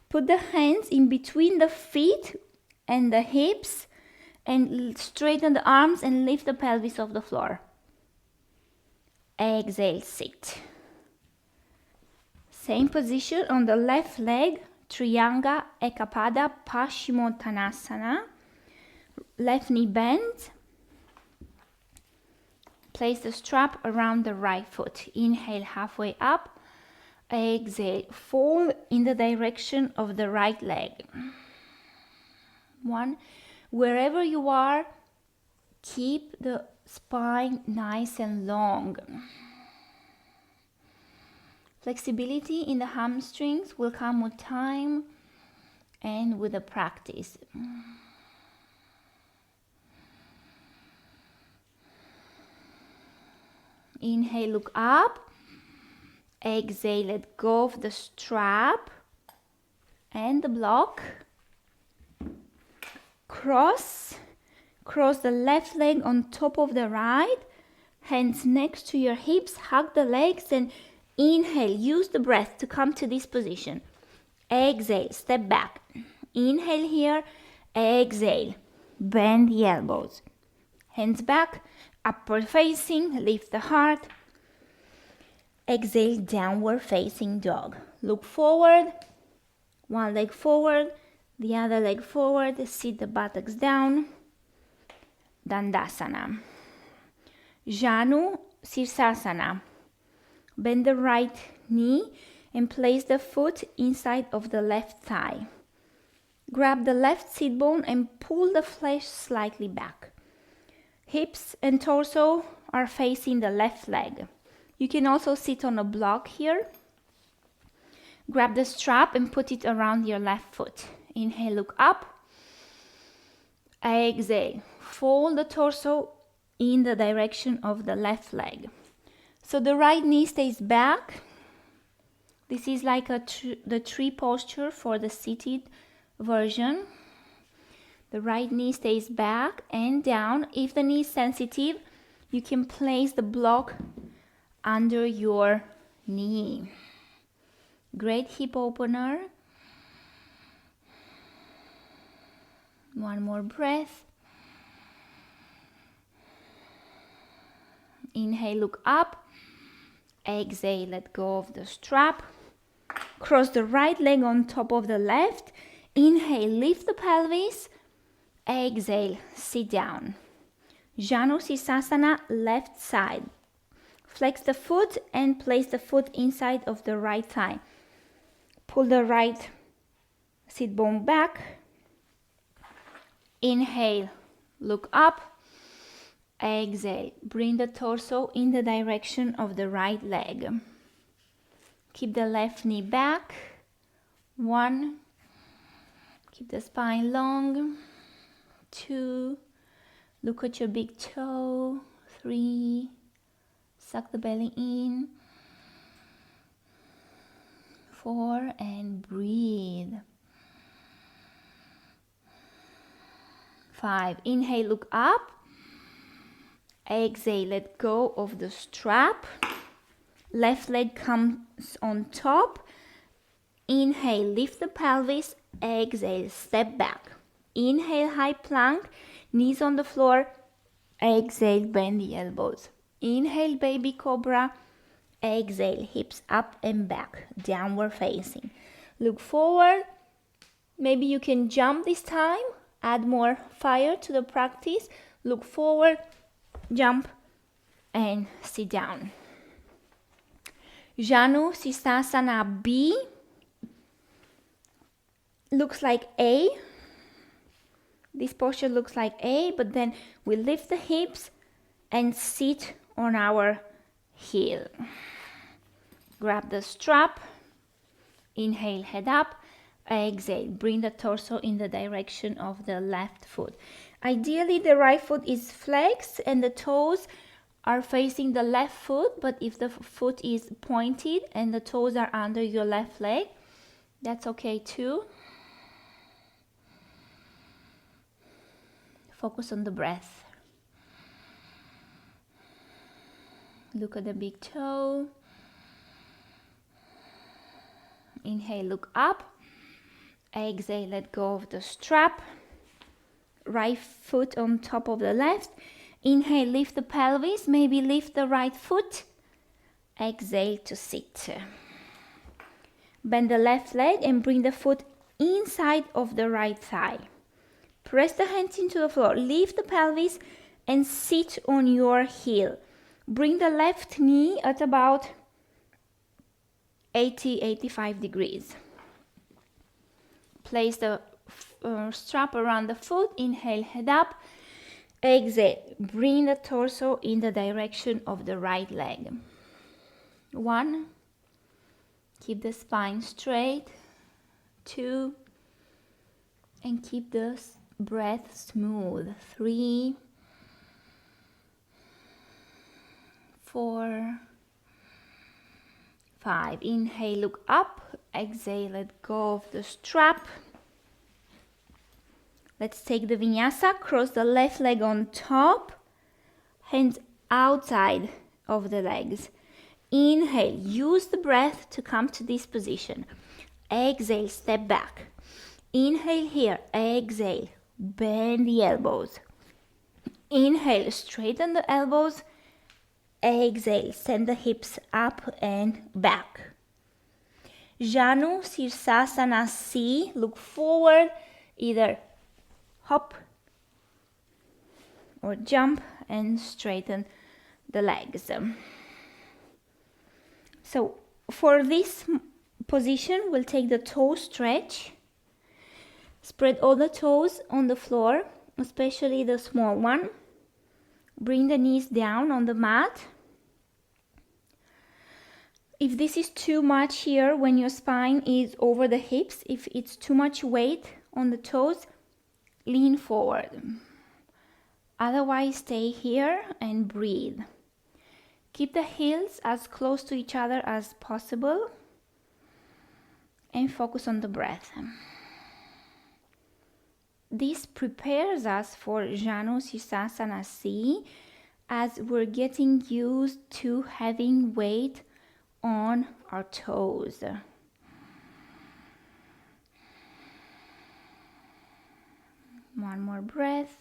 Put the hands in between the feet and the hips and straighten the arms and lift the pelvis off the floor. Exhale, sit. Same position on the left leg, Trianga Ekapada Paschimottanasana. Left knee bends. Place the strap around the right foot. Inhale, halfway up. Exhale, fold in the direction of the right leg. 1. Wherever you are, keep the spine nice and long. Flexibility in the hamstrings will come with time and with the practice. Inhale, look up. Exhale, let go of the strap and the block. Cross the left leg on top of the right. Hands next to your hips, hug the legs and inhale. Use the breath to come to this position. Exhale, step back. Inhale here, exhale. Bend the elbows. Hands back, upward facing, lift the heart. Exhale, downward facing dog. Look forward, one leg forward, the other leg forward, sit the buttocks down. Dandasana. Janu Sirsasana. Bend the right knee and place the foot inside of the left thigh. Grab the left sit bone and pull the flesh slightly back. Hips and torso are facing the left leg. You can also sit on a block here. Grab the strap and put it around your left foot. Inhale, look up. Exhale, fold the torso in the direction of the left leg. So the right knee stays back. This is like the tree posture for the seated version. The right knee stays back and down. If the knee is sensitive, you can place the block under your knee. Great hip opener. One more breath. Inhale, look up. Exhale, let go of the strap. Cross the right leg on top of the left. Inhale, lift the pelvis. Exhale, sit down. Janu Sirsasana, left side. Flex the foot and place the foot inside of the right thigh. Pull the right sit bone back. Inhale, look up. Exhale, bring the torso in the direction of the right leg. Keep the left knee back. 1. Keep the spine long. 2. Look at your big toe. 3. Suck the belly in. 4. And breathe. 5. Inhale, look up. Exhale, let go of the strap. Left leg comes on top. Inhale, lift the pelvis. Exhale, step back. Inhale, high plank. Knees on the floor. Exhale, bend the elbows. Inhale, baby cobra. Exhale, hips up and back. Downward facing. Look forward. Maybe you can jump this time. Add more fire to the practice. Look forward, jump, and sit down. Janu Sirsasana B. Looks like A. This posture looks like A, but then we lift the hips and sit on our heel. Grab the strap. Inhale, head up. Exhale, bring the torso in the direction of the left foot. Ideally, the right foot is flexed and the toes are facing the left foot, but if the foot is pointed and the toes are under your left leg, that's okay too. Focus on the breath. Look at the big toe. Inhale, look up. Exhale, let go of the strap. Right foot on top of the left. Inhale, lift the pelvis, maybe lift the right foot. Exhale to sit. Bend the left leg and bring the foot inside of the right thigh. Press the hands into the floor, lift the pelvis and sit on your heel. Bring the left knee at about 80-85 degrees. Place the strap around the foot. Inhale, head up. Exhale, bring the torso in the direction of the right leg. 1, keep the spine straight. 2, and keep the breath smooth. 3, 4, 5. Inhale, look up. Exhale, let go of the strap. Let's take the vinyasa. Cross the left leg on top, hands outside of the legs. Inhale, use the breath to come to this position. Exhale, step back. Inhale here, exhale, bend the elbows. Inhale, straighten the elbows. Exhale, send the hips up and back. Janu Sirsasana C, look forward, either hop or jump and straighten the legs. So for this position, we'll take the toe stretch. Spread all the toes on the floor, especially the small one. Bring the knees down on the mat. If this is too much here, when your spine is over the hips, if it's too much weight on the toes, lean forward. Otherwise, stay here and breathe. Keep the heels as close to each other as possible and focus on the breath. This prepares us for Janu Sirsasana C, as we're getting used to having weight on our toes. One more breath.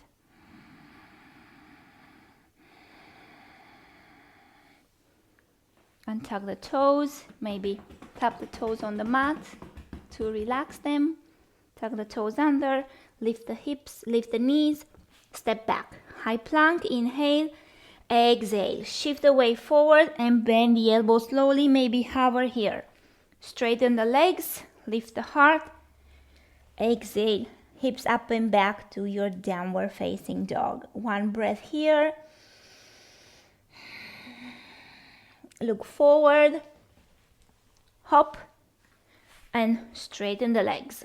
Untug the toes, maybe tap the toes on the mat to relax them. Tuck the toes under, lift the hips, lift the knees, step back. High plank, inhale, exhale. Shift the weight forward and bend the elbows slowly, maybe hover here. Straighten the legs, lift the heart. Exhale, hips up and back to your downward facing dog. One breath here. Look forward, hop, and straighten the legs.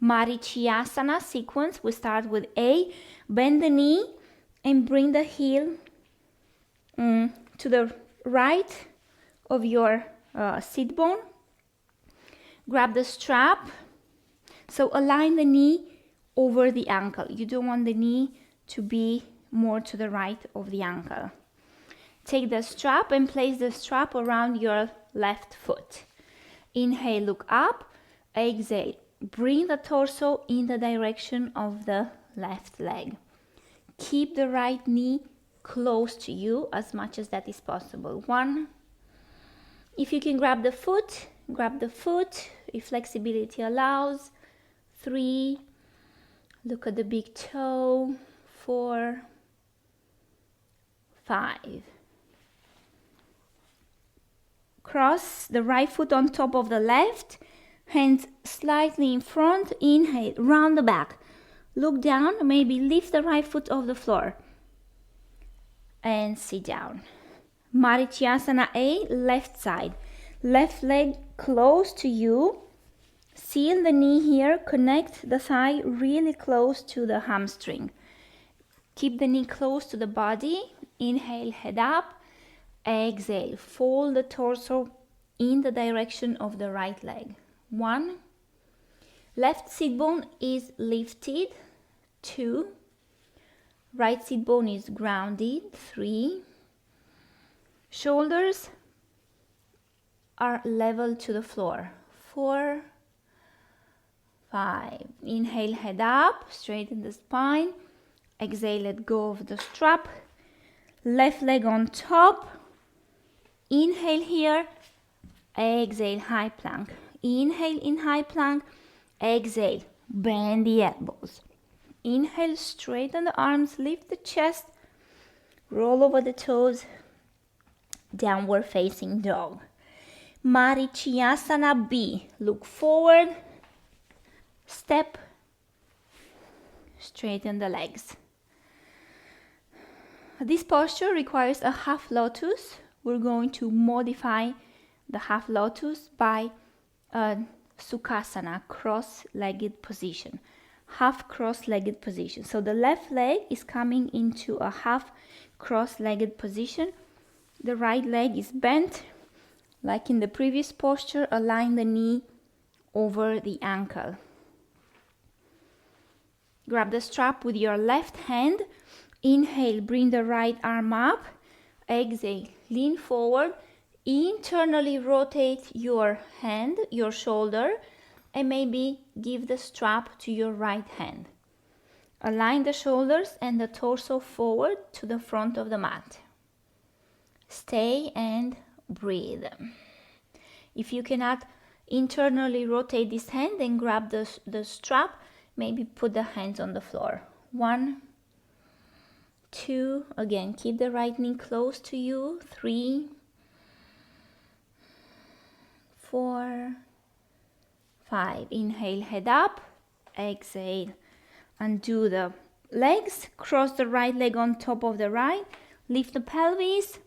Marichyasana sequence, we start with A, bend the knee and bring the heel to the right of your sit bone. Grab the strap, so align the knee over the ankle. You don't want the knee to be more to the right of the ankle. Take the strap and place the strap around your left foot. Inhale, look up. Exhale, bring the torso in the direction of the left leg. Keep the right knee close to you as much as that is possible. 1. If you can grab the foot if flexibility allows. 3. Look at the big toe. 4. 5. Cross the right foot on top of the left, hands slightly in front. Inhale, round the back. Look down, maybe lift the right foot off the floor. And sit down. Marichyasana A, left side. Left leg close to you. Seal the knee here, connect the thigh really close to the hamstring. Keep the knee close to the body. Inhale, head up. Exhale, fold the torso in the direction of the right leg. 1. Left sit bone is lifted. 2. Right sit bone is grounded. 3. Shoulders are level to the floor. 4. 5. Inhale, head up, straighten the spine. Exhale, let go of the strap. Left leg on top. Inhale here. Exhale, high plank. Inhale in high plank. Exhale, bend the elbows. Inhale, straighten the arms, lift the chest. Roll over the toes. Downward facing dog. Marichyasana B. Look forward. Step. Straighten the legs. This posture requires a half lotus. We're going to modify the half lotus by a Sukhasana, cross-legged position. Half cross-legged position. So the left leg is coming into a half cross-legged position. The right leg is bent. Like in the previous posture, align the knee over the ankle. Grab the strap with your left hand. Inhale, bring the right arm up. Exhale, lean forward. Internally rotate your hand, your shoulder, and maybe give the strap to your right hand. Align the shoulders and the torso forward to the front of the mat. Stay and breathe. If you cannot internally rotate this hand, then grab the strap, maybe put the hands on the floor. 1, 2, again, keep the right knee close to you. 3, 4, 5. Inhale, head up. Exhale, undo the legs. Cross the right leg on top of the right. Lift the pelvis.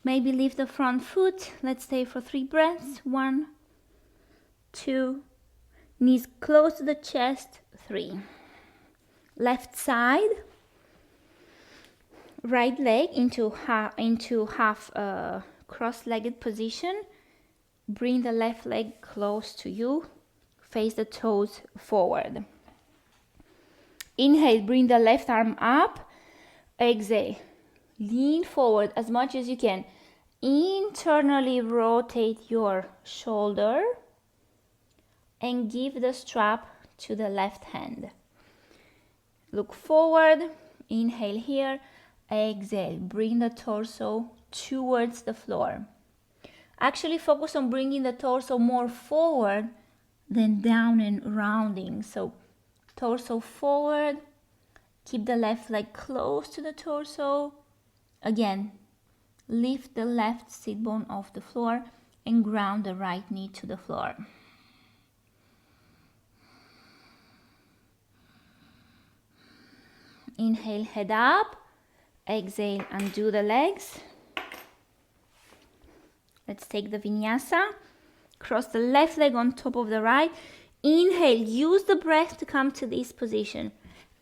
Maybe lift the front foot. Let's stay for 3 breaths. 1, 2. Knees close to the chest. 3. Left side. Right leg into half cross-legged position. Bring the left leg close to you. Face the toes forward. Inhale, bring the left arm up. Exhale, lean forward as much as you can. Internally rotate your shoulder and give the strap to the left hand. Look forward. Inhale here. Exhale, bring the torso towards the floor. Actually focus on bringing the torso more forward than down and rounding. So torso forward, keep the left leg close to the torso. Again, lift the left sit bone off the floor and ground the right knee to the floor. Inhale, head up. Exhale, undo the legs. Let's take the vinyasa. Cross the left leg on top of the right. Inhale, use the breath to come to this position.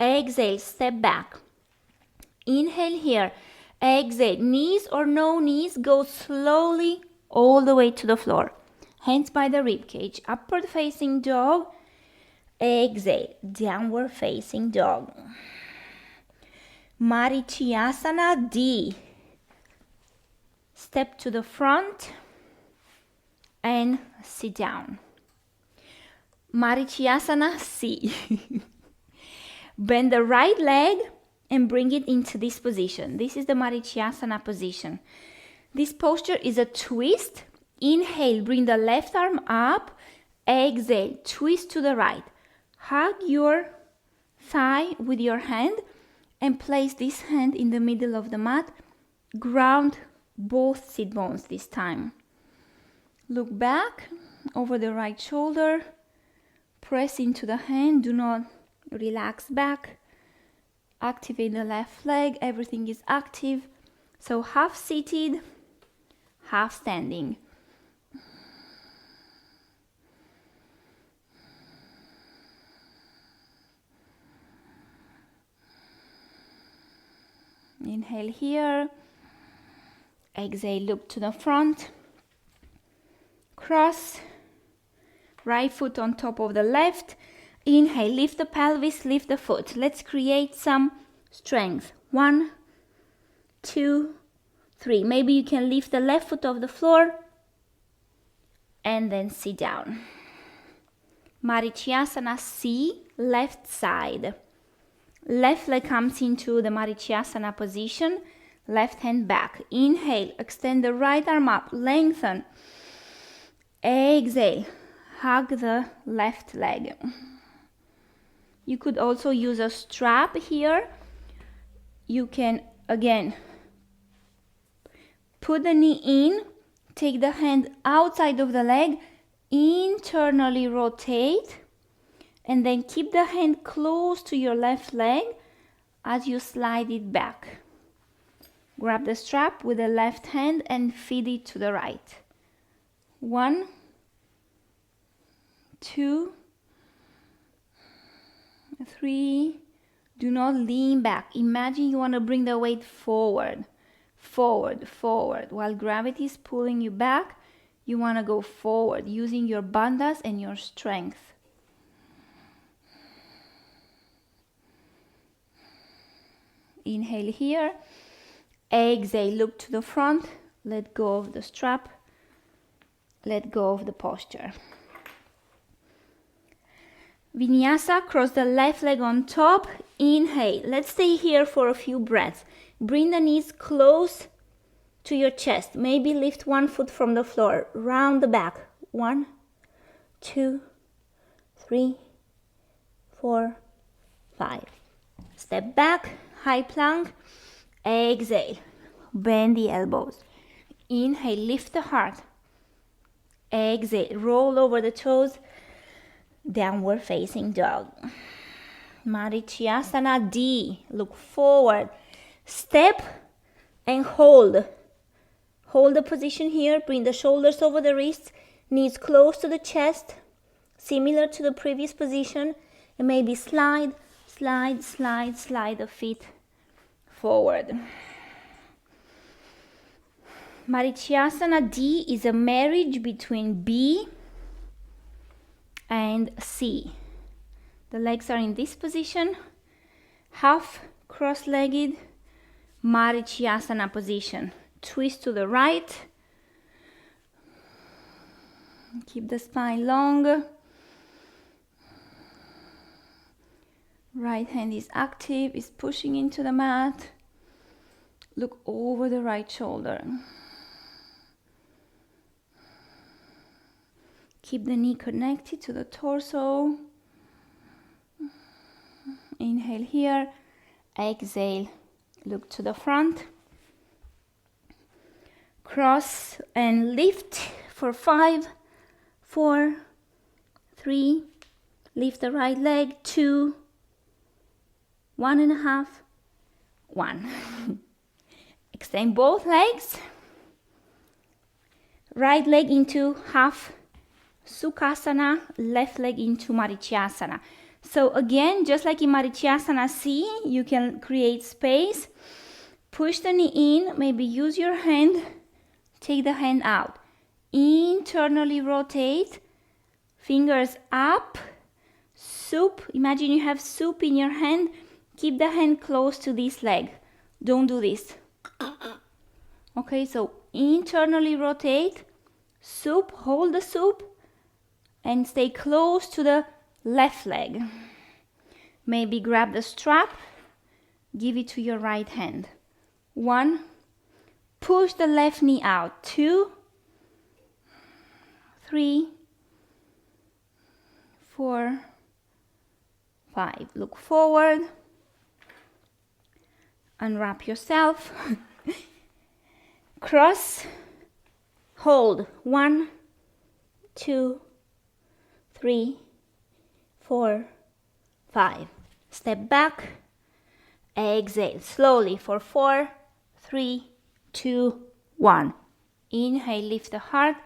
Exhale, step back. Inhale here. Exhale, knees or no knees, go slowly all the way to the floor. Hands by the rib cage. Upward facing dog. Exhale, downward facing dog. Marichyasana D. Step to the front and sit down. Marichyasana C. Bend the right leg and bring it into this position. This is the Marichyasana position. This posture is a twist. Inhale, bring the left arm up. Exhale, twist to the right. Hug your thigh with your hand and place this hand in the middle of the mat. Ground both sit bones this time. Look back over the right shoulder. Press into the hand. Do not relax back. Activate the left leg. Everything is active. So half seated, half standing. Inhale here. Exhale, look to the front. Cross. Right foot on top of the left. Inhale, lift the pelvis, lift the foot. Let's create some strength. 1, 2, 3. Maybe you can lift the left foot off the floor and then sit down. Marichyasana C, left side. Left leg comes into the Marichyasana position, left hand back. Inhale, extend the right arm up, lengthen. Exhale, hug the left leg. You could also use a strap here. You can, again, put the knee in, take the hand outside of the leg, internally rotate, and then keep the hand close to your left leg as you slide it back. Grab the strap with the left hand and feed it to the right. 1, 2, 3. Do not lean back. Imagine you want to bring the weight forward, forward, forward. While gravity is pulling you back, you want to go forward using your bandhas and your strength. Inhale here. Exhale, look to the front. Let go of the strap. Let go of the posture. Vinyasa, cross the left leg on top. Inhale. Let's stay here for a few breaths. Bring the knees close to your chest. Maybe lift one foot from the floor. Round the back. 1, 2, 3, 4, 5. Step back. High plank. Exhale. Bend the elbows. Inhale. Lift the heart. Exhale. Roll over the toes. Downward facing dog. Marichyasana D. Look forward. Step and hold. Hold the position here. Bring the shoulders over the wrists. Knees close to the chest. Similar to the previous position. And maybe slide, slide, slide, slide the feet forward. Marichyasana D is a marriage between B and C. The legs are in this position, half cross-legged, Marichyasana position. Twist to the right. Keep the spine long. Right hand is active, is pushing into the mat. Look over the right shoulder. Keep the knee connected to the torso. Inhale here. Exhale. Look to the front. Cross and lift for 5, 4, 3. Lift the right leg. 2, 1.5, 1. Extend both legs. Right leg into half Sukhasana, left leg into Marichyasana. So again, just like in Marichyasana C, you can create space. Push the knee in, maybe use your hand, take the hand out. Internally rotate, fingers up, soup. Imagine you have soup in your hand. Keep the hand close to this leg. Don't do this. Okay, so internally rotate, soup, hold the soup, and stay close to the left leg. Maybe grab the strap, give it to your right hand. 1, push the left knee out. 2, 3, 4, 5. Look forward. Unwrap yourself. Cross, hold. 1, 2, 3, 4, 5. Step back. Exhale slowly for 4, 3, 2, 1. Inhale, lift the heart.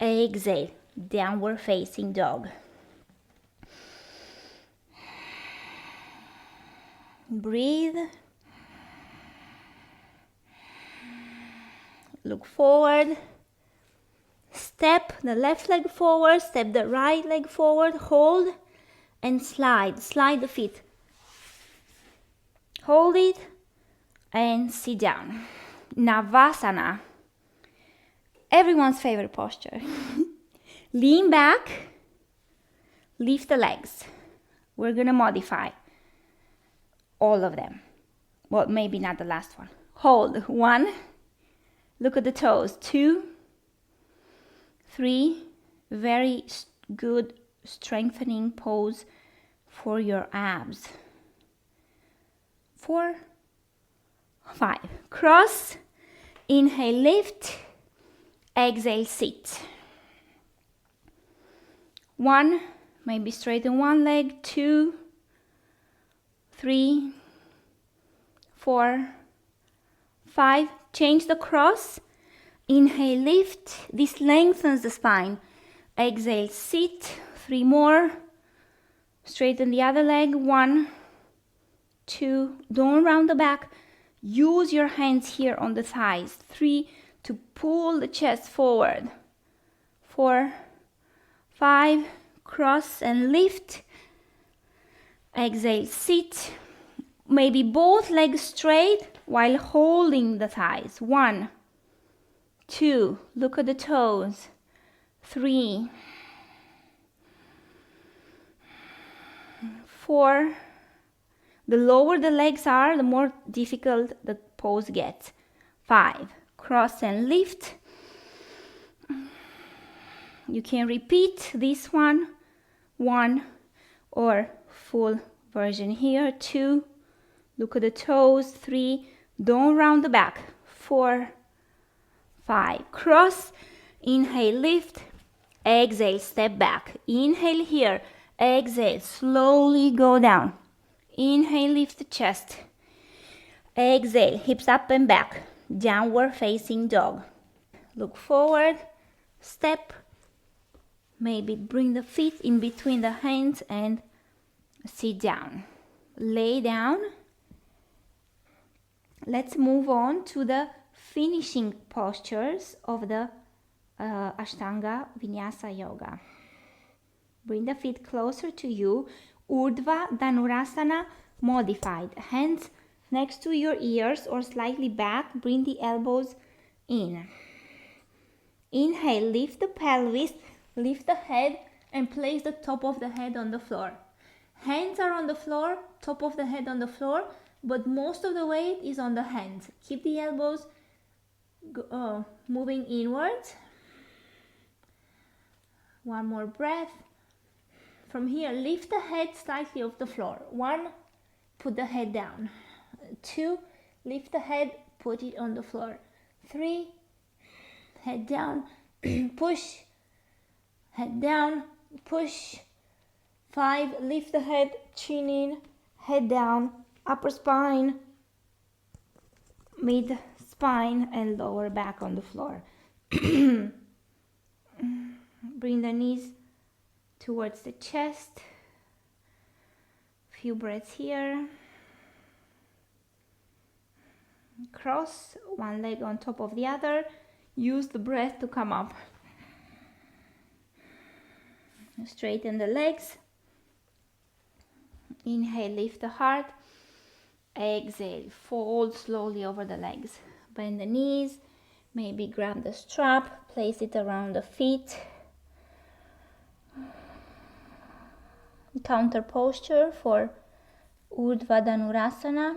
Exhale, downward facing dog. Breathe. Look forward. Step the left leg forward, step the right leg forward, hold. and slide the feet. Hold it and sit down. Navasana. Everyone's favorite posture. Lean back, lift the legs. We're gonna modify all of them. Well, maybe not the last one. Hold. 1. Look at the toes. 2, 3. Very good strengthening pose for your abs. 4, 5. Cross. Inhale, lift. Exhale, sit. 1. Maybe straighten one leg. 2, 3, 4, 5. Change the cross. Inhale, lift. This lengthens the spine. Exhale, sit. 3 more. Straighten the other leg. 1, 2. Don't round the back. Use your hands here on the thighs. 3 to pull the chest forward. 4, 5. Cross and lift. Exhale, sit. Maybe both legs straight while holding the thighs. 1, 2. Look at the toes. 3, 4. The lower the legs are, the more difficult the pose gets. 5. Cross and lift. You can repeat this one, or full version here. 2. Look at the toes. 3. Don't round the back. 4, 5. Cross. Inhale, lift. Exhale, step back. Inhale here. Exhale, slowly go down. Inhale, lift the chest. Exhale, hips up and back. Downward facing dog. Look forward. Step. Maybe bring the feet in between the hands and sit down. Lay down. Let's move on to the finishing postures of the Ashtanga Vinyasa Yoga. Bring the feet closer to you. Urdhva Dhanurasana modified. Hands next to your ears or slightly back. Bring the elbows in. Inhale, lift the pelvis, lift the head, and place the top of the head on the floor. Hands are on the floor, top of the head on the floor, but most of the weight is on the hands. Keep the elbows moving inwards. One more breath. From here, lift the head slightly off the floor. 1, put the head down. 2, lift the head, put it on the floor. 3, head down, push, head down, push. 5, lift the head, chin in, head down, upper spine, mid spine, and lower back on the floor. Bring the knees towards the chest. Few breaths here. Cross one leg on top of the other. Use the breath to come up. Straighten the legs. Inhale, lift the heart. Exhale, fold slowly over the legs. Bend the knees. Maybe grab the strap, place it around the feet. Counter posture for Urdhva Dhanurasana.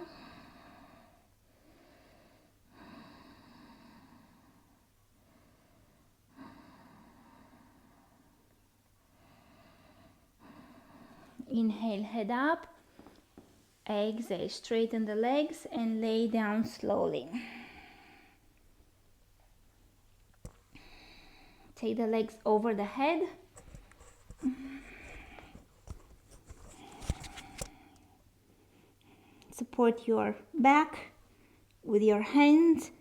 Inhale, head up. Exhale, straighten the legs and lay down slowly. Take the legs over the head. Support your back with your hands.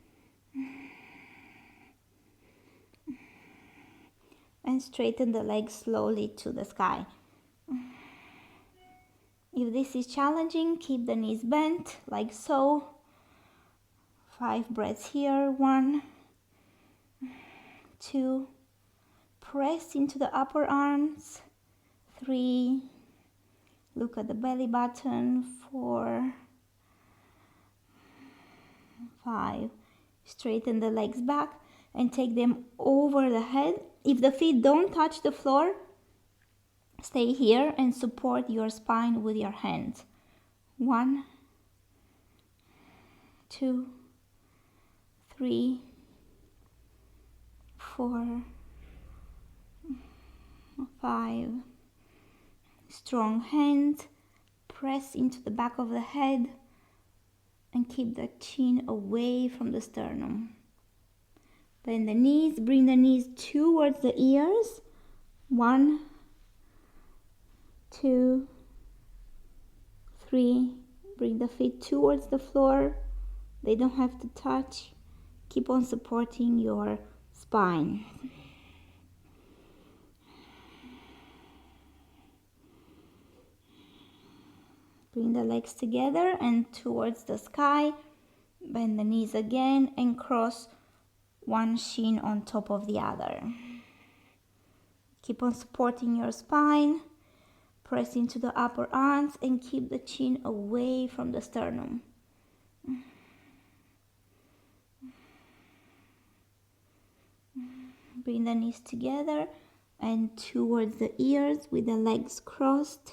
And straighten the legs slowly to the sky. If this is challenging, keep the knees bent, like so. 5 breaths here. 1, 2. Press into the upper arms. 3, Look at the belly button. 4, 5. Straighten the legs back and take them over the head. If the feet don't touch the floor, stay here and support your spine with your hands. 1, 2, 3, 4, 5. Strong hands. Press into the back of the head and keep the chin away from the sternum. Bend the knees. Bring the knees towards the ears. 1, 2, 3. Bring the feet towards the floor. They don't have to touch. Keep on supporting your spine. Bring the legs together and towards the sky. Bend the knees again and cross one shin on top of the other. Keep on supporting your spine. Press into the upper arms and keep the chin away from the sternum. Bring the knees together and towards the ears with the legs crossed.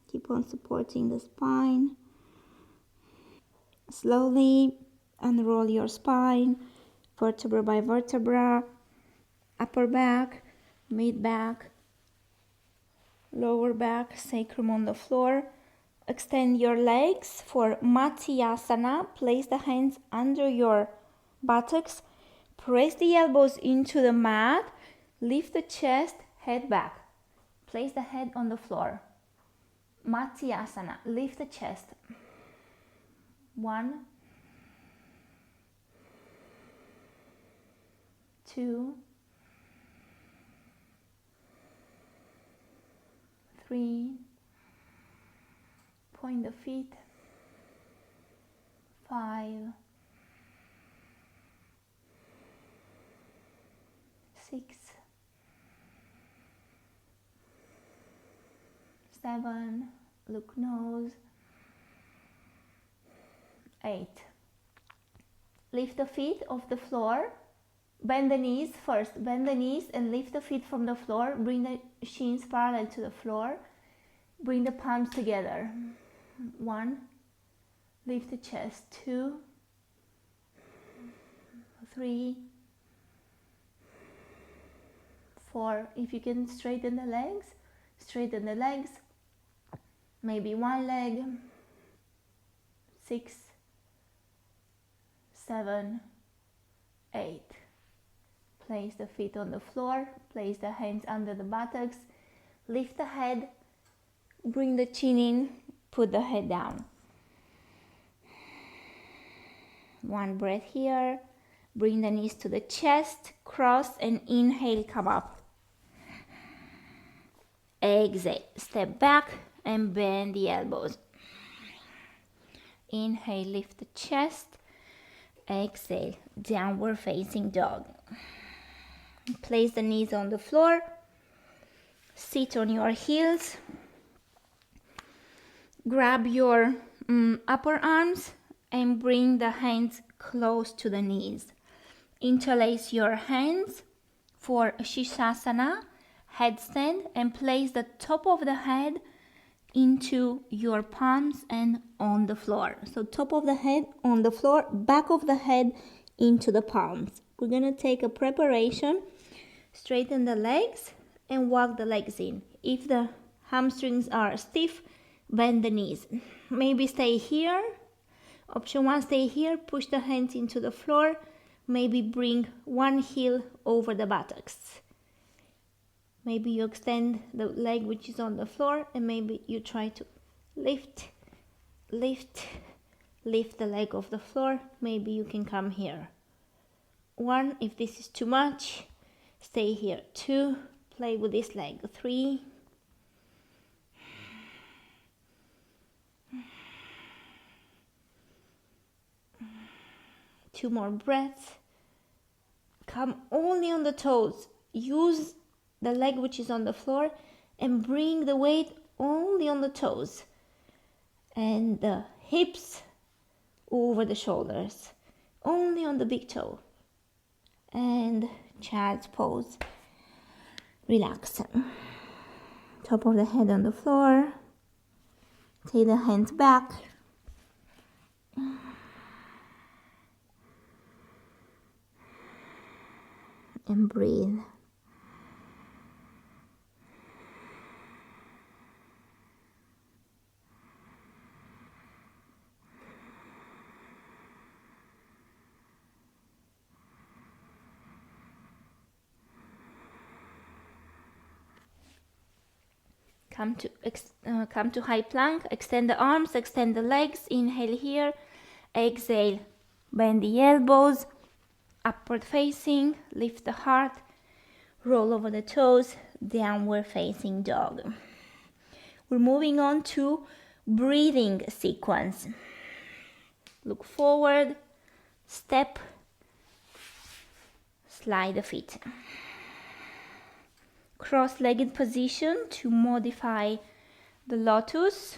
Keep on supporting the spine. Slowly unroll your spine, vertebra by vertebra, upper back, mid back, lower back, sacrum on the floor. Extend your legs for Matsyasana. Place the hands under your buttocks. Press the elbows into the mat. Lift the chest, head back. Place the head on the floor. Matsyasana. Lift the chest. 1, 2, 3. Point the feet. 5, 6, 7. Look nose. 8. Lift the feet off the floor. Bend the knees first. Bend the knees and lift the feet from the floor. Bring the shins parallel to the floor. Bring the palms together. 1. Lift the chest. 2, 3, 4. If you can straighten the legs, straighten the legs. Maybe one leg. 6, 7, 8. Place the feet on the floor. Place the hands under the buttocks. Lift the head. Bring the chin in. Put the head down. One breath here. Bring the knees to the chest. Cross and inhale, come up. Exhale. Step back and bend the elbows. Inhale, lift the chest. Exhale, downward facing dog. Place the knees on the floor. Sit on your heels. Grab your upper arms and bring the hands close to the knees. Interlace your hands for Shirshasana, headstand, and place the top of the head into your palms and on the floor. So top of the head on the floor, back of the head into the palms. We're going to take a preparation. Straighten the legs and walk the legs in. If the hamstrings are stiff, bend the knees. Maybe stay here. Option 1, stay here. Push the hands into the floor. Maybe bring one heel over the buttocks. Maybe you extend the leg which is on the floor, and maybe you try to lift the leg off the floor. Maybe you can come here. 1, if this is too much, stay here. 2, play with this leg. 3, 2 more breaths. Come only on the toes. Use the leg which is on the floor and bring the weight only on the toes and the hips over the shoulders, only on the big toe. And child's pose. Relax. Top of the head on the floor. Take the hands back. And breathe. Come to high plank. Extend the arms, extend the legs. Inhale here. Exhale. Bend the elbows. Upward facing. Lift the heart. Roll over the toes. Downward facing dog. We're moving on to breathing sequence. Look forward. Step. Slide the feet. Cross-legged position to modify the lotus.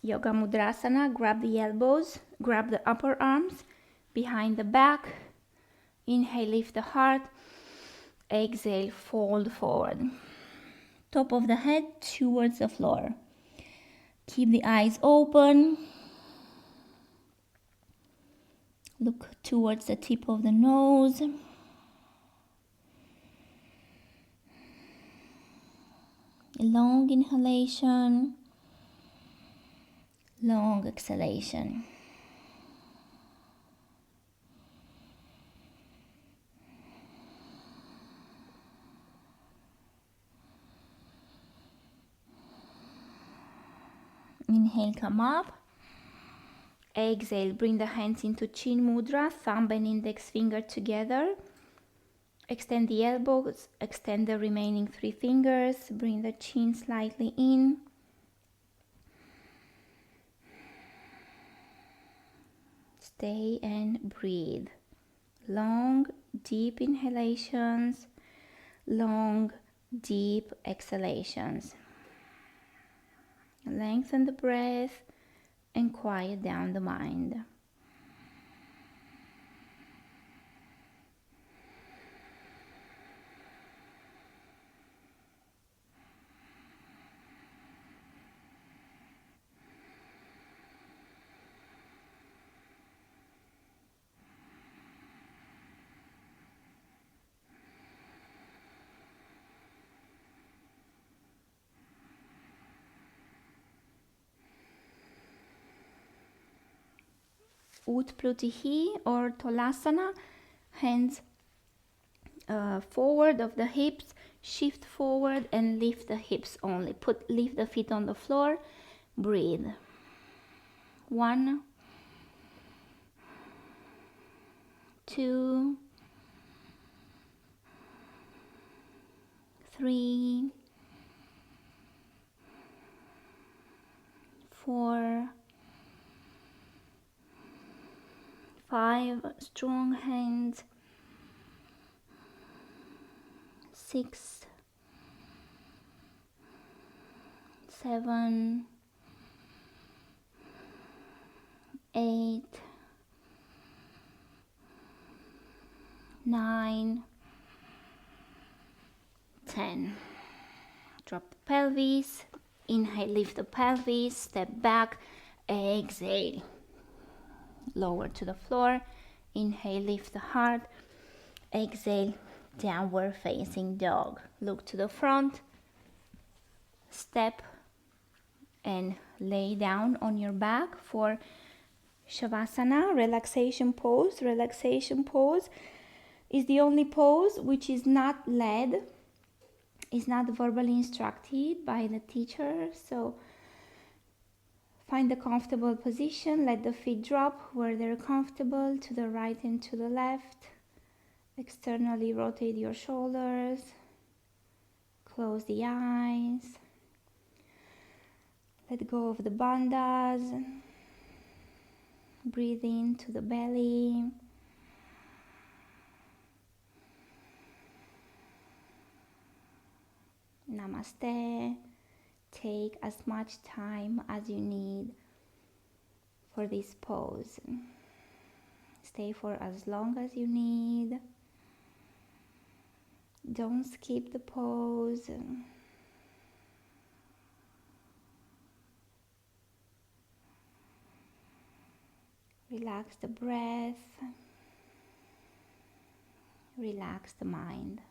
Yoga Mudrasana. Grab the elbows, grab the upper arms behind the back. Inhale, lift the heart. Exhale, fold forward. Top of the head towards the floor. Keep the eyes open. Look towards the tip of the nose. Long inhalation, long exhalation. Inhale, come up. Exhale, bring the hands into Chin Mudra, thumb and index finger together. Extend the elbows, extend the remaining 3 fingers, bring the chin slightly in. Stay and breathe. Long, deep inhalations, long, deep exhalations. Lengthen the breath and quiet down the mind. Utplutihi or Tolasana, hands forward of the hips, shift forward and lift the hips only. Lift the feet on the floor, breathe. 1, 2, 3, 4, 5, strong hands. 6, 7, 8, 9, 10. Drop the pelvis. Inhale, lift the pelvis. Step back. Exhale. Lower to the floor. Inhale, lift the heart. Exhale, downward facing dog. Look to the front. Step and lay down on your back for Shavasana, relaxation pose. Relaxation pose is the only pose which is not led, is not verbally instructed by the teacher. So find a comfortable position, let the feet drop where they're comfortable, to the right and to the left. Externally rotate your shoulders, close the eyes, let go of the bandhas, breathe into the belly. Namaste. Take as much time as you need for this pose. Stay for as long as you need. Don't skip the pose. Relax the breath. Relax the mind.